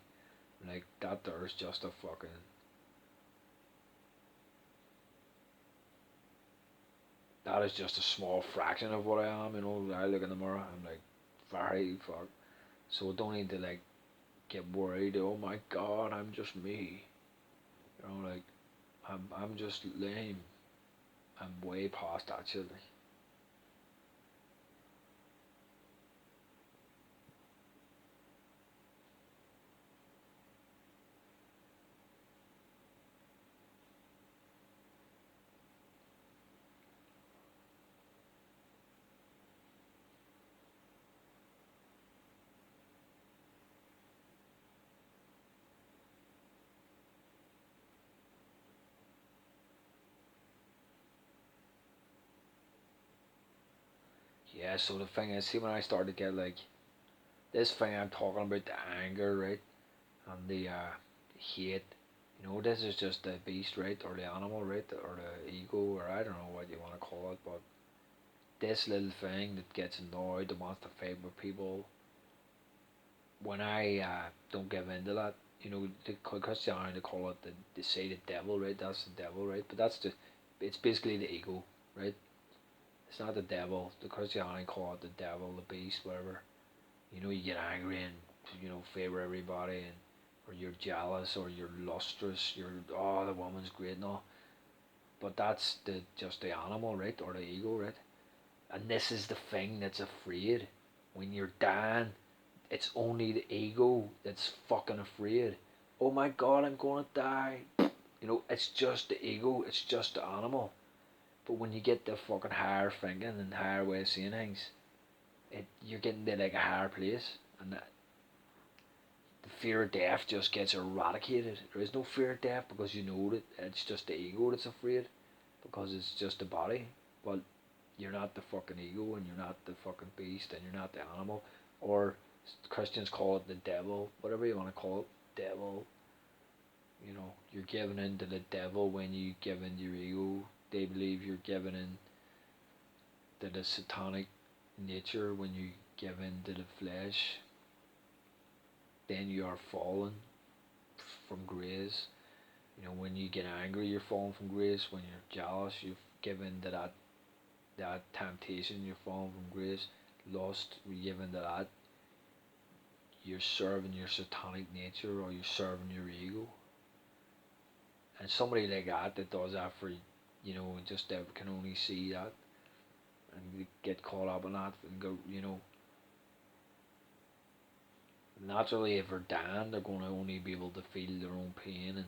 Speaker 1: Like, that there's just a fucking. That is just a small fraction of what I am. I look in the mirror, I'm like, very fuck. So I don't need to like get worried. Oh my god, I'm just me. Like, I'm just lame. I'm way past that shit. Yeah, so the thing is, see, when I started to get like this thing I'm talking about, the anger, right, and the hate, this is just the beast, right, or the animal, right, or the ego, or I don't know what you want to call it, but this little thing that gets annoyed, that wants to fight with people, when I don't give in to that, the Christianity, they call it they say the devil, right, that's the devil, right, but it's basically the ego, right, it's not the devil, the Christianity call it the devil, the beast, whatever. You get angry and favor everybody, and or you're jealous or you're lustrous, you're, oh, the woman's great and all, but that's just the animal, right, or the ego, right, and this is the thing that's afraid. When you're dying, it's only the ego that's fucking afraid. Oh my god, I'm gonna die. It's just the ego, it's just the animal. But when you get the fucking higher thinking and higher way of seeing things, you're getting to like a higher place, and the fear of death just gets eradicated. There is no fear of death because you know that it's just the ego that's afraid, because it's just the body. But you're not the fucking ego, and you're not the fucking beast, and you're not the animal, or Christians call it the devil, whatever you want to call it, devil. You're giving in to the devil when you give in to your ego. They believe you're giving in to the satanic nature when you give in to the flesh. Then you are fallen from grace. When you get angry, you're falling from grace. When you're jealous, you've given to that temptation, you're falling from grace. Lust, you're given to that. You're serving your satanic nature, or you're serving your ego. And somebody like that does that for, just that can only see that and get caught up in that and go, naturally if they're dying, they're going to only be able to feel their own pain and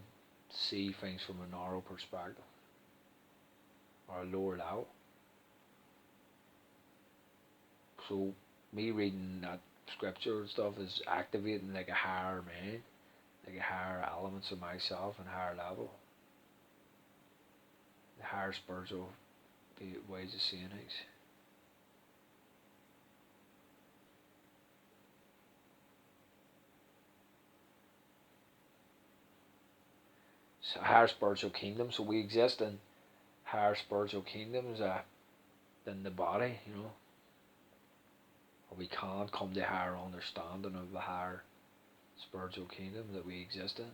Speaker 1: see things from a narrow perspective or a lower level. So me reading that scripture and stuff is activating like a higher mind, like a higher elements of myself and higher level, the higher spiritual ways of seeing things. So higher spiritual kingdom. So we exist in higher spiritual kingdoms than the body, Or we can't come to higher understanding of the higher spiritual kingdom that we exist in.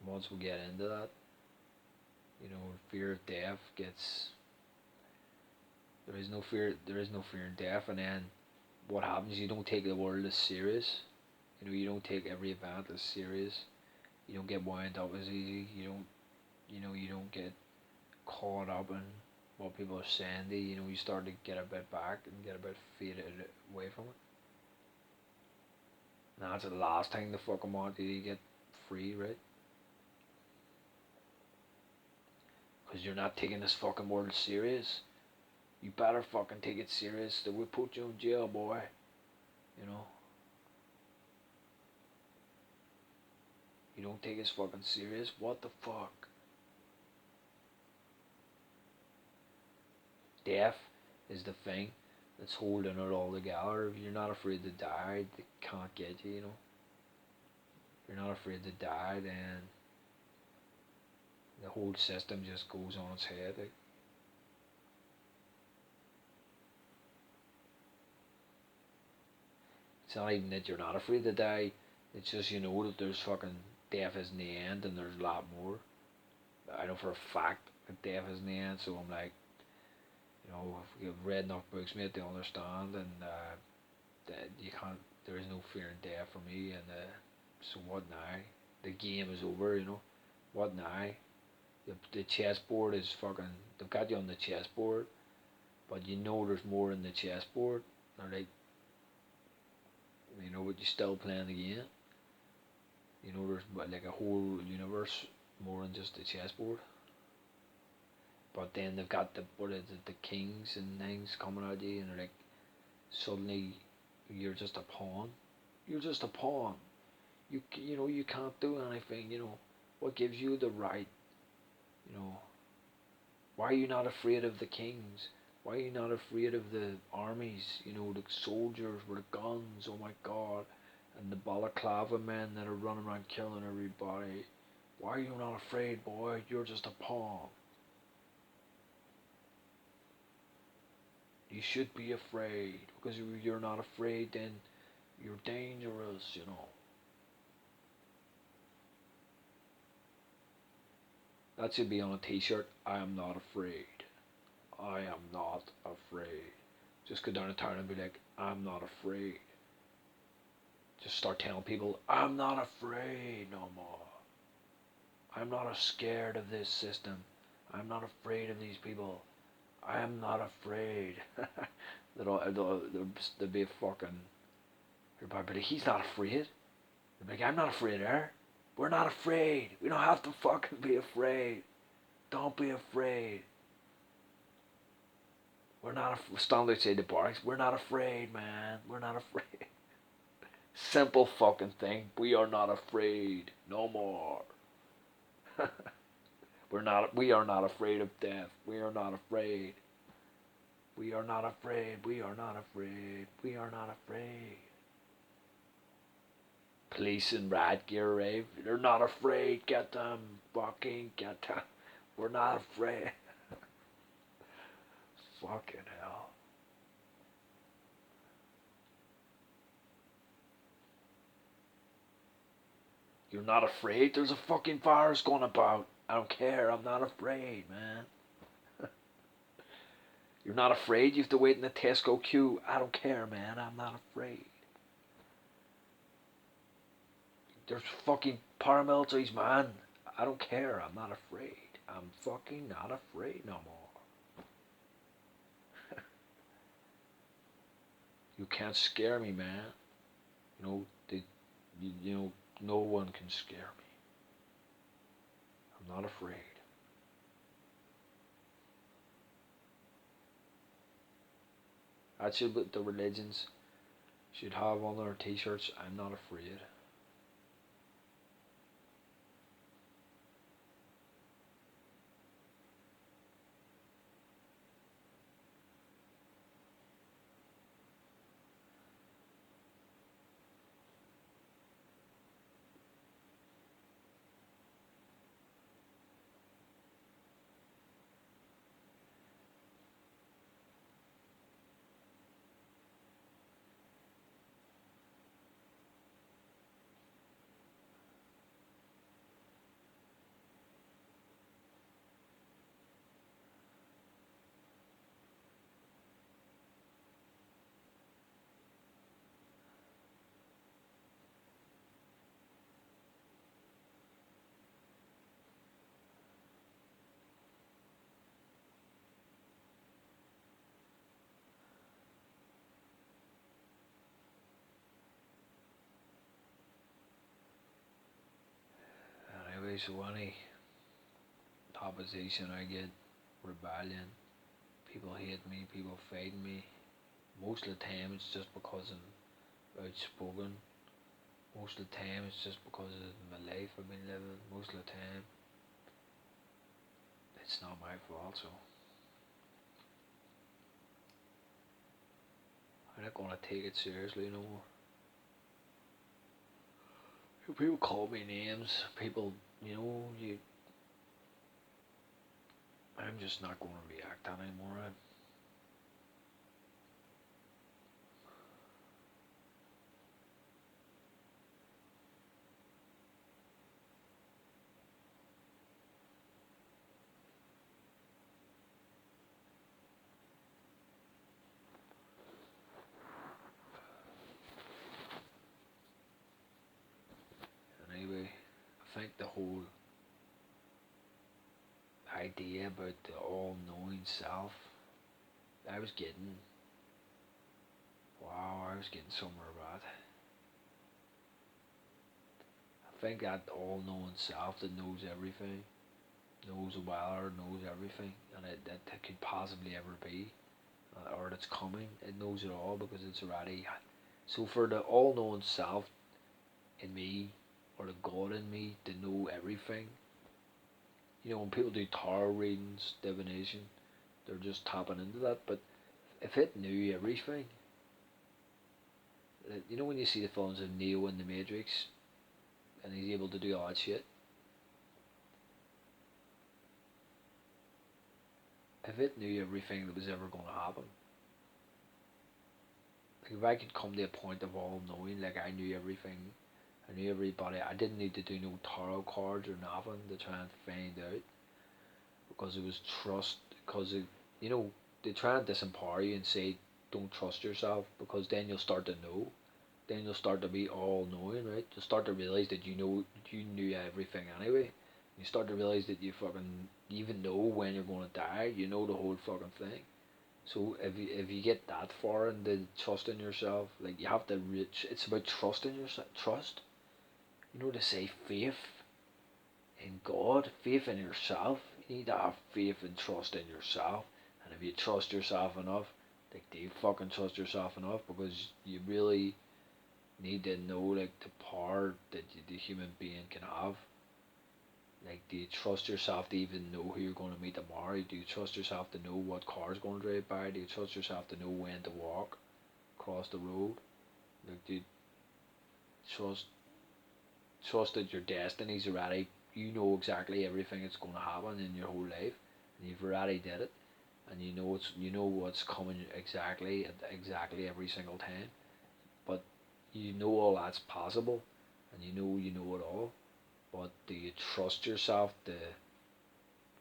Speaker 1: Once we get into that, fear of death gets. There is no fear. There is no fear in death, and then what happens? You don't take the world as serious. You don't take every event as serious. You don't get wound up as easy. You don't get caught up in what people are saying to you. You start to get a bit back and get a bit faded away from it. And that's the last thing the fucking want you to get free, right? Because you're not taking this fucking world serious. You better fucking take it serious, or we'll put you in jail, boy. You don't take it fucking serious? What the fuck? Death is the thing that's holding it all together. If you're not afraid to die, they can't get you, If you're not afraid to die, then the whole system just goes on its head. It's not even that you're not afraid to die, it's just that there's fucking death isn't the end, and there's a lot more. I know for a fact that death isn't the end, so I'm like, if you've read enough books, mate, to understand, and that you can't, there is no fear in death for me, and so what now? The game is over, What now? The chessboard is fucking, they've got you on the chessboard, but there's more in the chessboard. They're like, but you're still playing the game. There's like a whole universe more than just the chessboard. But then they've got the kings and things coming at you, and they're like, suddenly you're just a pawn. You're just a pawn. You can't do anything. What gives you the right? Why are you not afraid of the kings? Why are you not afraid of the armies? The soldiers with the guns. Oh my God, and the balaclava men that are running around killing everybody. Why are you not afraid, boy? You're just a pawn. You should be afraid, because if you're not afraid, then you're dangerous, That should be on a t-shirt. I am not afraid. I am not afraid. Just go down to town and be like, I'm not afraid. Just start telling people, I'm not afraid no more. I'm not scared of this system. I'm not afraid of these people. I am not afraid. They'll be fucking. But he's not afraid. They're like, I'm not afraid of her. We're not afraid. We don't have to fucking be afraid. Don't be afraid. We're not stand outside the barracks. We're not afraid, man. We're not afraid. Simple fucking thing. We are not afraid. No more. We are not afraid of death. We are not afraid. We are not afraid. We are not afraid. We are not afraid. Police in rat gear arrive. They're not afraid. Get them. Fucking get them. We're not afraid. Fucking hell. You're not afraid? There's a fucking virus going about. I don't care. I'm not afraid, man. You're not afraid? You have to wait in the Tesco queue. I don't care, man. I'm not afraid. There's fucking paramilitaries, man. I don't care. I'm not afraid. I'm fucking not afraid no more. You can't scare me, man. You know, no one can scare me. I'm not afraid. That's what the religions should have on their t-shirts. I'm not afraid. Anyway, so any opposition I get, rebellion, people hate me, people fight me. Most of the time it's just because I'm outspoken. Most of the time it's just because of my life I've been living. Most of the time it's not my fault, so I'm not gonna take it seriously no more. People call me names, people, I'm just not gonna react anymore. Anyway, I think the whole idea about the all-knowing self, I was getting, wow, I was getting somewhere about. I think that all-knowing self that knows everything, knows the weather, knows everything, and that could possibly ever be, or that's coming, it knows it all because it's already. So for the all-knowing self in me, or the God in me, to know everything, when people do tarot readings, divination, they're just tapping into that. But if it knew everything, when you see the films of Neo in the Matrix, and he's able to do all that shit. If it knew everything that was ever going to happen, like if I could come to a point of all knowing, like I knew everything, I knew everybody, I didn't need to do no tarot cards or nothing to try and find out, because it was trust, because they try and disempower you and say don't trust yourself, because then you'll start to know, then you'll start to be all knowing, right? You'll start to realize that you knew everything anyway. You start to realize that you fucking You even know when you're going to die. You know the whole fucking thing. So if you get that far into trusting yourself, like you have to reach. It's about trusting yourself. Trust. You know, to say faith in God, faith in yourself. You need to have faith and trust in yourself. And if you trust yourself enough, like, do you fucking trust yourself enough? Because you really need to know, like, the power that the human being can have. Like, do you trust yourself to even know who you're going to meet tomorrow? Do you trust yourself to know what car's going to drive by? Do you trust yourself to know when to walk across the road? Like, do you trust trust that your destiny's already, you know exactly everything that's going to happen in your whole life, and you've already did it, and you know what's coming exactly at exactly every single time. But you know all that's possible, and you know it all. But do you trust yourself to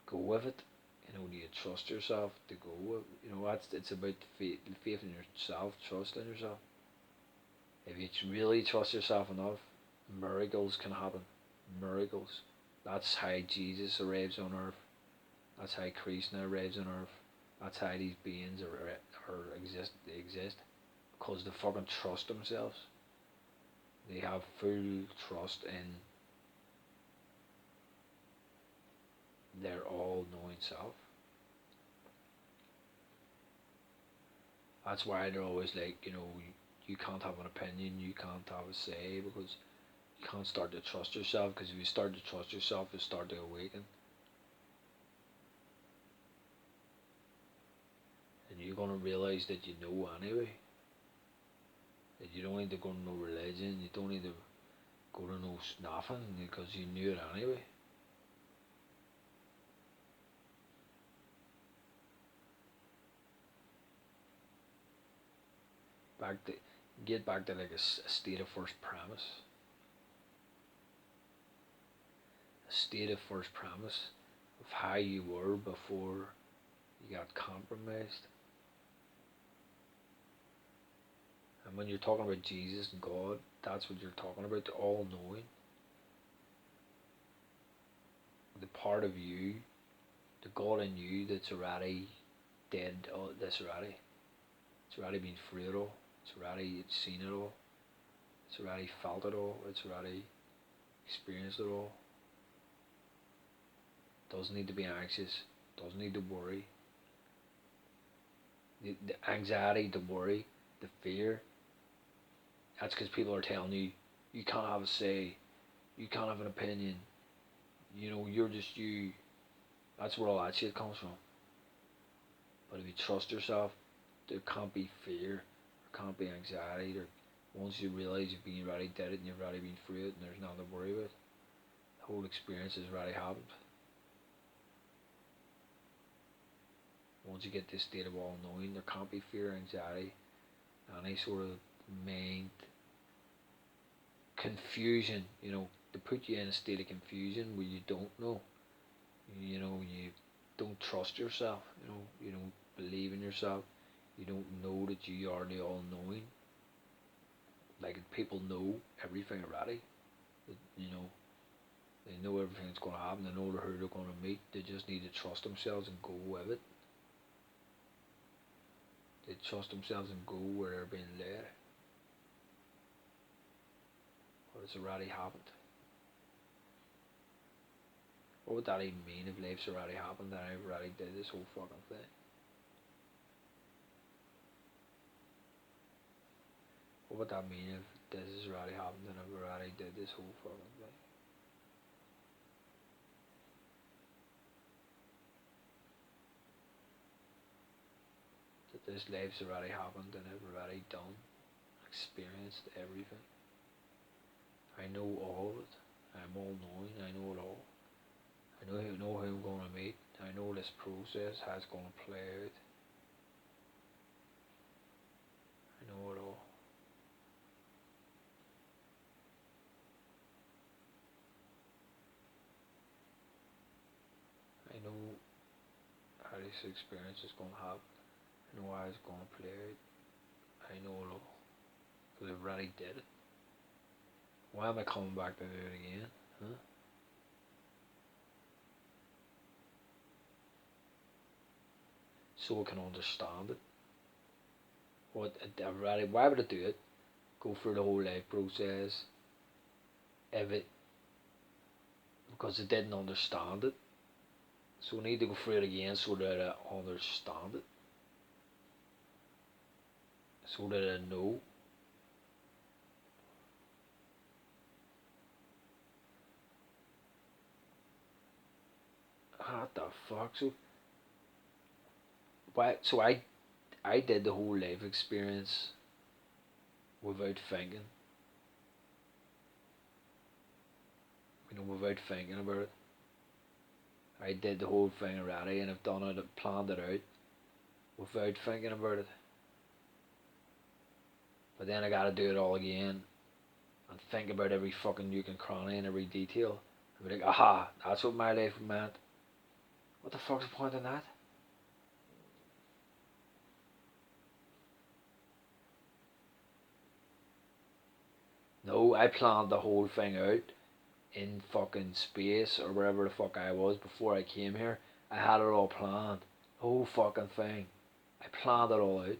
Speaker 1: go with it? You know, do you trust yourself to go with? You know, that's it's about faith in yourself, trust in yourself. If you really trust yourself enough, miracles can happen. Miracles. That's how Jesus arrives on earth. That's how Krishna arrives on earth. That's how these beings exist. They exist because they fucking trust themselves. They have full trust in their all-knowing self. That's why they're always like, you can't have an opinion, you can't have a say, because you can't start to trust yourself. Because if you start to trust yourself, you start to awaken, and you're gonna realize that you know anyway. That you don't need to go to no religion, you don't need to go to no nothing, because you knew it anyway. Back to Get back to like a state of first premise, a state of first premise of how you were before you got compromised. And when you're talking about Jesus and God, that's what you're talking about, the all knowing, the part of you, the God in you that's already dead, that's already, it's already been through it all, it's seen it all, it's already felt it all, it's already experienced it all. Doesn't need to be anxious, doesn't need to worry. The anxiety, the worry, the fear, that's because people are telling you, you can't have a say, you can't have an opinion, you're just you. That's where all that shit comes from. But if you trust yourself, there can't be fear, there can't be anxiety. Once you realize you've been already did it and you've already been through it and there's nothing to worry about, the whole experience has already happened. Once you get this state of all knowing, there can't be fear, anxiety, any sort of mind confusion, to put you in a state of confusion where you don't know. You don't trust yourself, you don't believe in yourself, you don't know that you are the all knowing. Like, people know everything already. You know, they know everything that's gonna happen, they know who they're gonna meet, they just need to trust themselves and go with it. They trust themselves and go where they're being led. But it's already happened. What would that even mean if life's already happened and I already did this whole fucking thing? What would that mean if this has already happened and I've already did this whole fucking thing? That this life's already happened and I've already done, experienced everything. I know all of it. I'm all knowing, I know it all. I know who I'm gonna meet. I know this process, how it's gonna play out. I know it all. I know how this experience is gonna happen. I know how it's gonna play out. I know it all. Because I've already did it. Why am I coming back to do it again? Huh? so I can understand it. Why would I do it? Go through the whole life process if it because I didn't understand it. So I need to go through it again so that I understand it, so that I know. What the fuck? So why? So I did the whole life experience without thinking. Without thinking about it. I did the whole thing already, and I've done it, I've planned it out without thinking about it. But then I gotta do it all again and think about every fucking nook and cranny and every detail. And be like, aha, that's what my life meant. What the fuck's the point in that? No, I planned the whole thing out in fucking space or wherever the fuck I was before I came here. I had it all planned. The whole fucking thing. I planned it all out.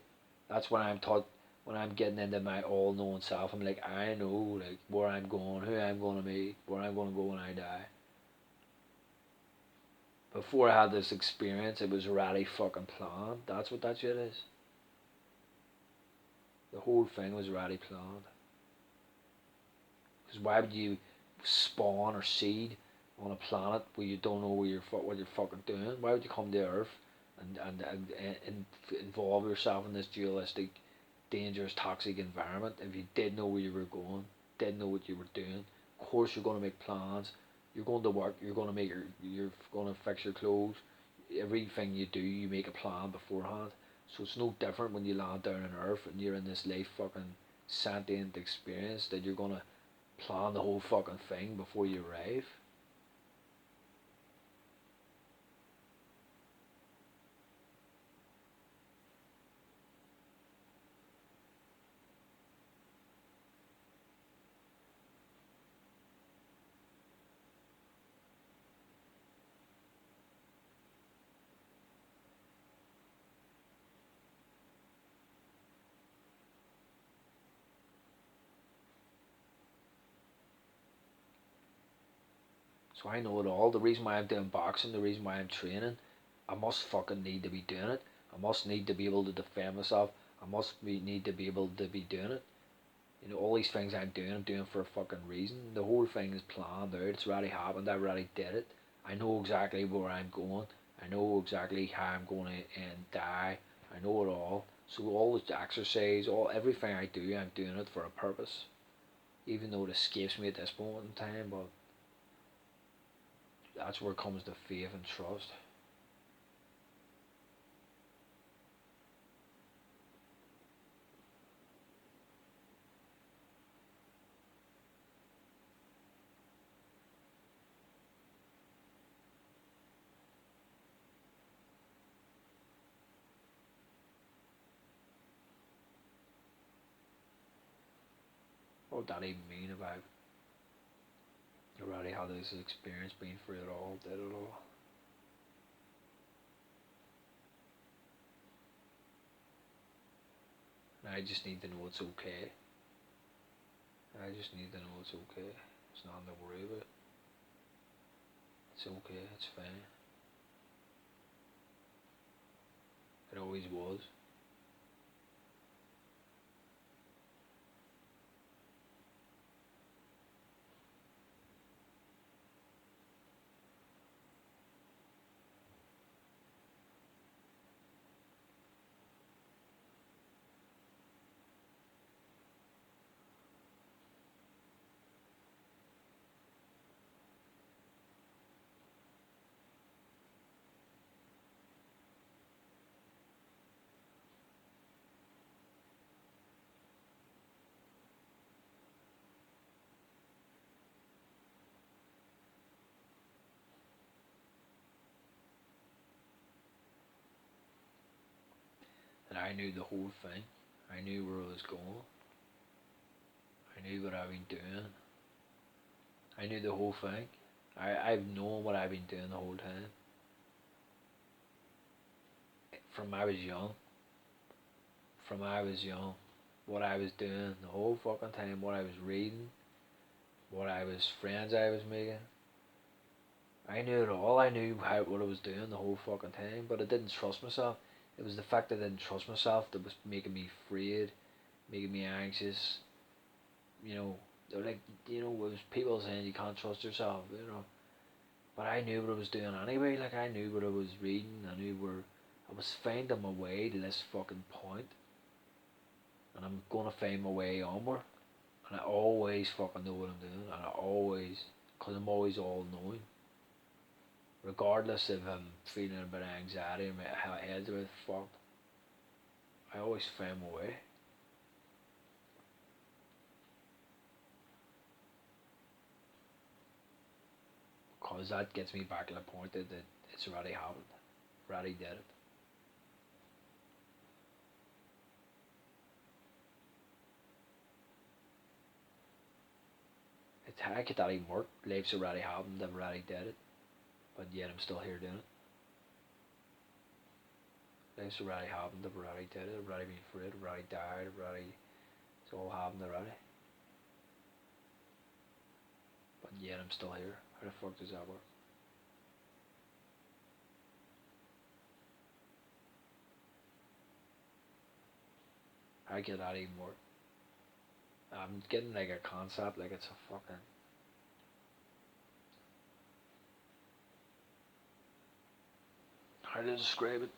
Speaker 1: That's when I'm taught when I'm getting into my all knowing self, I'm like I know like where I'm going, who I'm gonna meet, where I'm gonna go when I die. Before I had this experience it was already fucking planned. That's what that shit is. The whole thing was already planned. Because why would you spawn or seed on a planet where you don't know what you're fucking doing? Why would you come to Earth and involve yourself in this dualistic, dangerous, toxic environment if you didn't know where you were going, didn't know what you were doing? Of course, you're going to make plans. You're going to work. You're going to You're going to fix your clothes. Everything you do, you make a plan beforehand. So it's no different when you land down on Earth and you're in this life fucking sentient experience that you're gonna plan the whole fucking thing before you arrive. So I know it all. The reason why I'm doing boxing, the reason why I'm training, I must fucking need to be doing it. I must need to be able to defend myself. Need to be able to be doing it. All these things I'm doing for a fucking reason. The whole thing is planned out. It's already happened. I already did it. I know exactly where I'm going. I know exactly how I'm going to die. I know it all. So all the exercise, everything I do, I'm doing it for a purpose. Even though it escapes me at this moment in time, but that's where comes the faith and trust. What would that even mean about already had this experience, been through it all, did it all? And I just need to know it's okay. I just need to know it's okay. It's nothing to worry about. It's okay, it's fine. It always was. And I knew the whole thing. I knew where I was going. I knew what I've been doing. I knew the whole thing. I've known what I've been doing the whole time. from I was young, from I was young, what I was doing the whole fucking time, what I was reading, friends I was making. I knew it all. I knew what I was doing the whole fucking time, but I didn't trust myself. It was the fact that I didn't trust myself that was making me afraid, making me anxious. You know, they were like, it was people saying you can't trust yourself, But I knew what I was doing anyway. Like I knew what I was reading. I knew where I was finding my way to this fucking point, and I'm gonna find my way onward. And I always fucking know what I'm doing, and cause I'm always all knowing. Regardless if I'm feeling a bit of anxiety and my head's a bit fucked, I always find my way. Cause that gets me back to the point that it's already happened. Already did it. It's how could that even work? Life's already happened, I've already did it. But yet I'm still here doing it. Life's already happened, I've already did it, I've already been through it, I've already died, it's all happened already. But yet I'm still here. How the fuck does that work? How could that even work? I'm getting like a concept, like it's a fucking. How to describe it?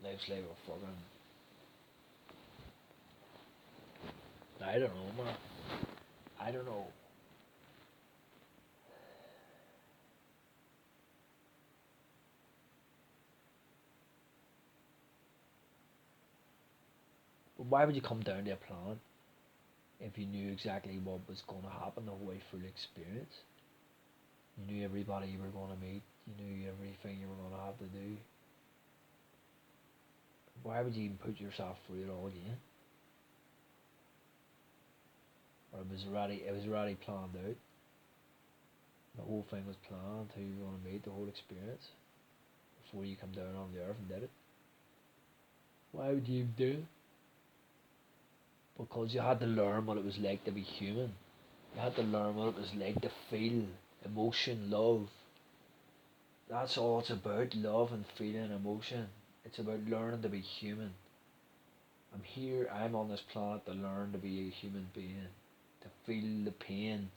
Speaker 1: Life's like a fucking. I don't know, man. I don't know. But why would you come down to a plan if you knew exactly what was going to happen the whole way through the experience? You knew everybody you were going to meet. You knew everything you were going to have to do. Why would you even put yourself through it all again? Or it was already planned out. The whole thing was planned, who you were going to meet, the whole experience, before you come down on the earth and did it. Why would you even do it? Because you had to learn what it was like to be human. You had to learn what it was like to feel emotion, love. That's all it's about, love and feeling emotion. It's about learning to be human. I'm on this planet to learn to be a human being, to feel the pain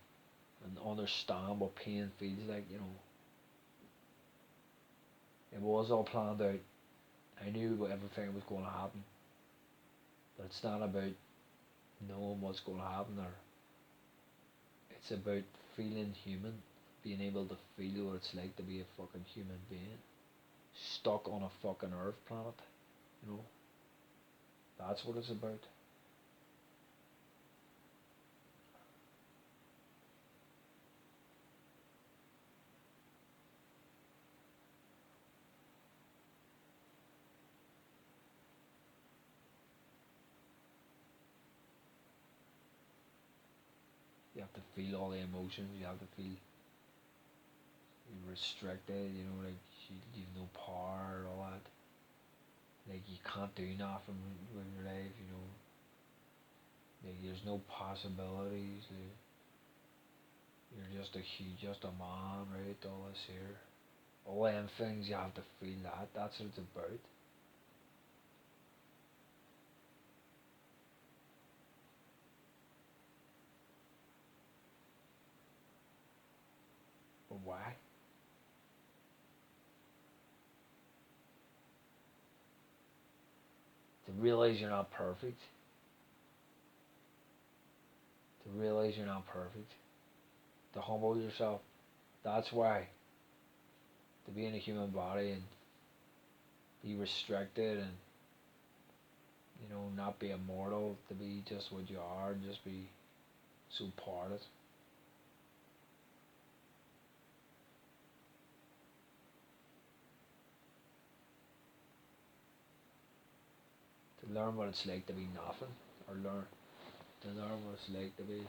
Speaker 1: and understand what pain feels like. It was all planned out. I knew everything was going to happen. But it's not about knowing what's going to happen there. It's about feeling human, being able to feel what it's like to be a fucking human being, stuck on a fucking Earth planet. You know, that's what it's about. You have to feel all the emotions. You have to feel you're restricted. Like you've no power, all that. Like you can't do nothing with your life. Like there's no possibilities. Like, you're just a man, right? All this here. All them things you have to feel that. That's what it's about. But why? To realize you're not perfect. To realize you're not perfect. To humble yourself. That's why. To be in a human body and be restricted and not be immortal, to be just what you are and just be so part of it. To learn what it's like to be nothing, or to learn what it's like to be.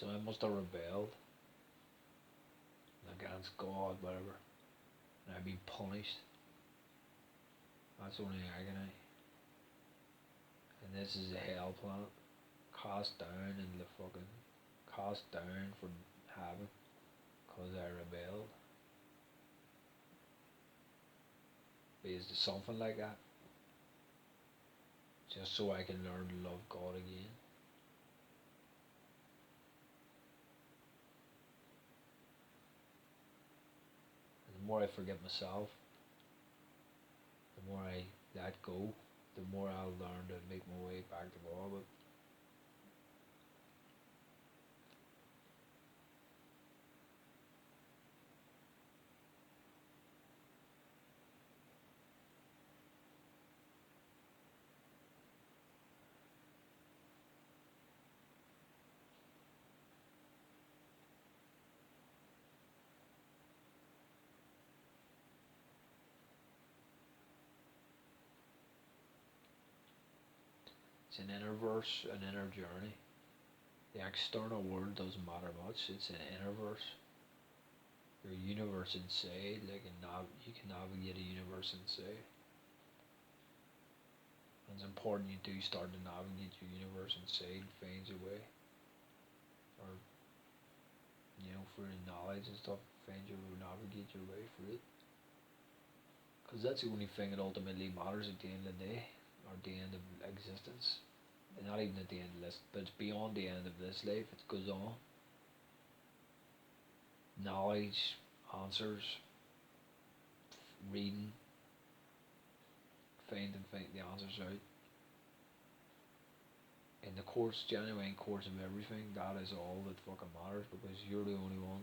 Speaker 1: So I must have rebelled against God, whatever, and I'd be punished. That's only agony. And this is a hell planet, cast down in the fucking, cast down from heaven, because I rebelled. Is there something like that? Just so I can learn to love God again. And the more I forget myself, the more I let go, the more I'll learn to make my way back to God. But it's an inner verse, an inner journey. The external world doesn't matter much. It's an inner verse. Your universe inside, like you can navigate a universe inside. And it's important you do start to navigate your universe inside, find your way, or through knowledge and stuff, navigate your way through it. Because that's the only thing that ultimately matters at the end of the day, or the end of existence. And not even at the end of this, but it's beyond the end of this life, it goes on. Knowledge, answers, reading, finding the answers out. In the course, genuine course of everything, that is all that fucking matters, because you're the only one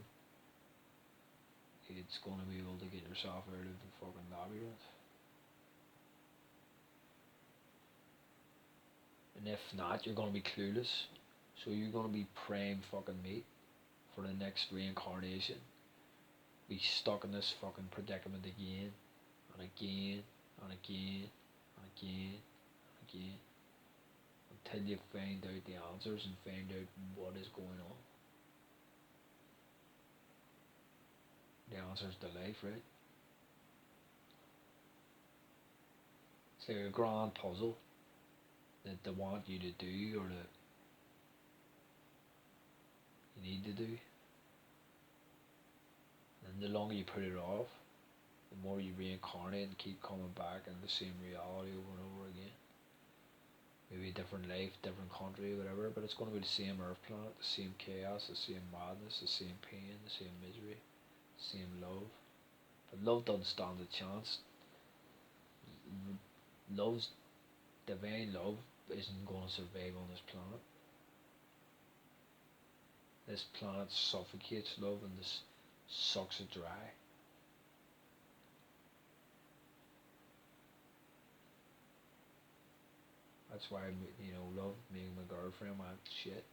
Speaker 1: it's going to be able to get yourself out of the fucking labyrinth. And if not, you're going to be clueless. So you're going to be prime fucking meat for the next reincarnation. Be stuck in this fucking predicament again, and again, and again, and again, and again. Until you find out the answers and find out what is going on. The answers to life, right? It's like a grand puzzle that they want you to do, or that you need to do. And the longer you put it off, the more you reincarnate and keep coming back in the same reality over and over again. Maybe a different life, different country, whatever, but it's going to be the same earth planet, the same chaos, the same madness, the same pain, the same misery, the same love. But love doesn't stand a chance. Love's divine love isn't going to survive on this planet. This planet suffocates love and this sucks it dry. That's why love me and my girlfriend went shit,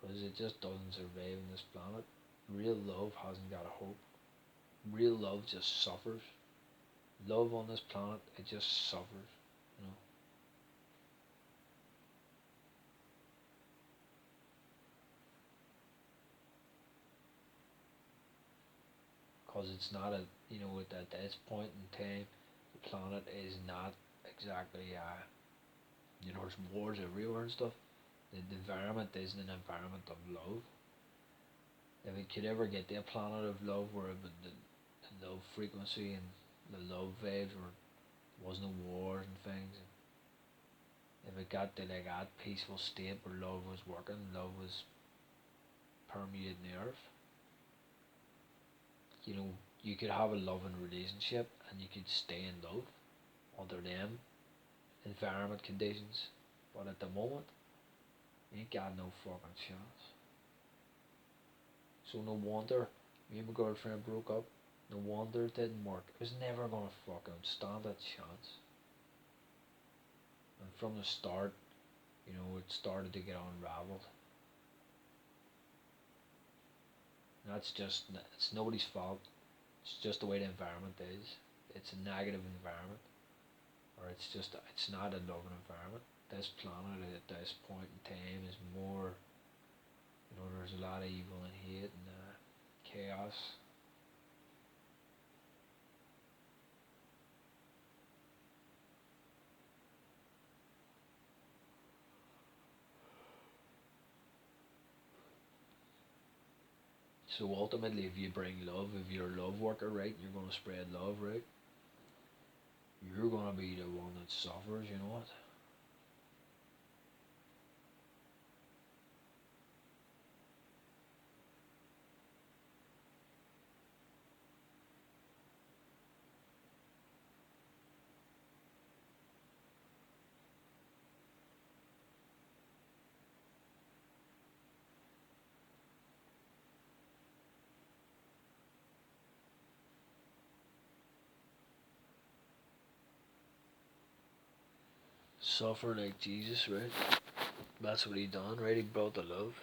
Speaker 1: because it just doesn't survive on this planet. Real love hasn't got a hope. Real love just suffers. Love on this planet, it just suffers, because it's not at this point in time, the planet is not exactly there's wars everywhere and stuff. The environment isn't an environment of love. If it could ever get to a planet of love where the love frequency and the love vibes was no wars and things, if it got to like that peaceful state where love was working, love was permeating the earth, you could have a loving relationship and you could stay in love under them environment conditions. But at the moment, you ain't got no fucking chance. So no wonder me and my girlfriend broke up. No wonder it didn't work. It was never gonna fucking stand a chance. And from the start, it started to get unraveled. And it's nobody's fault. It's just the way the environment is. It's a negative environment. Or it's not a loving environment. This planet at this point in time is more, There's a lot of evil and hate and chaos. So ultimately, if you bring love, if you're a love worker, right, you're going to spread love, right, you're going to be the one that suffers, you know what? Suffer like Jesus, right? That's what he done, right? He brought the love.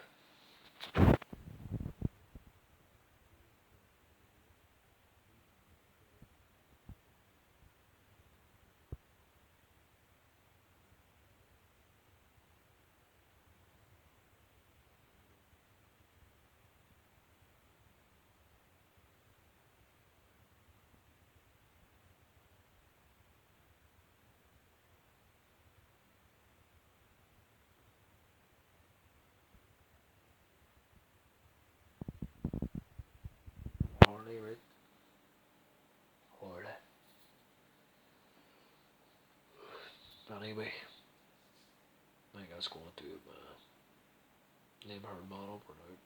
Speaker 1: Harley, right? Harley. Anyway, I think that's going to it, man. Name her man up or not.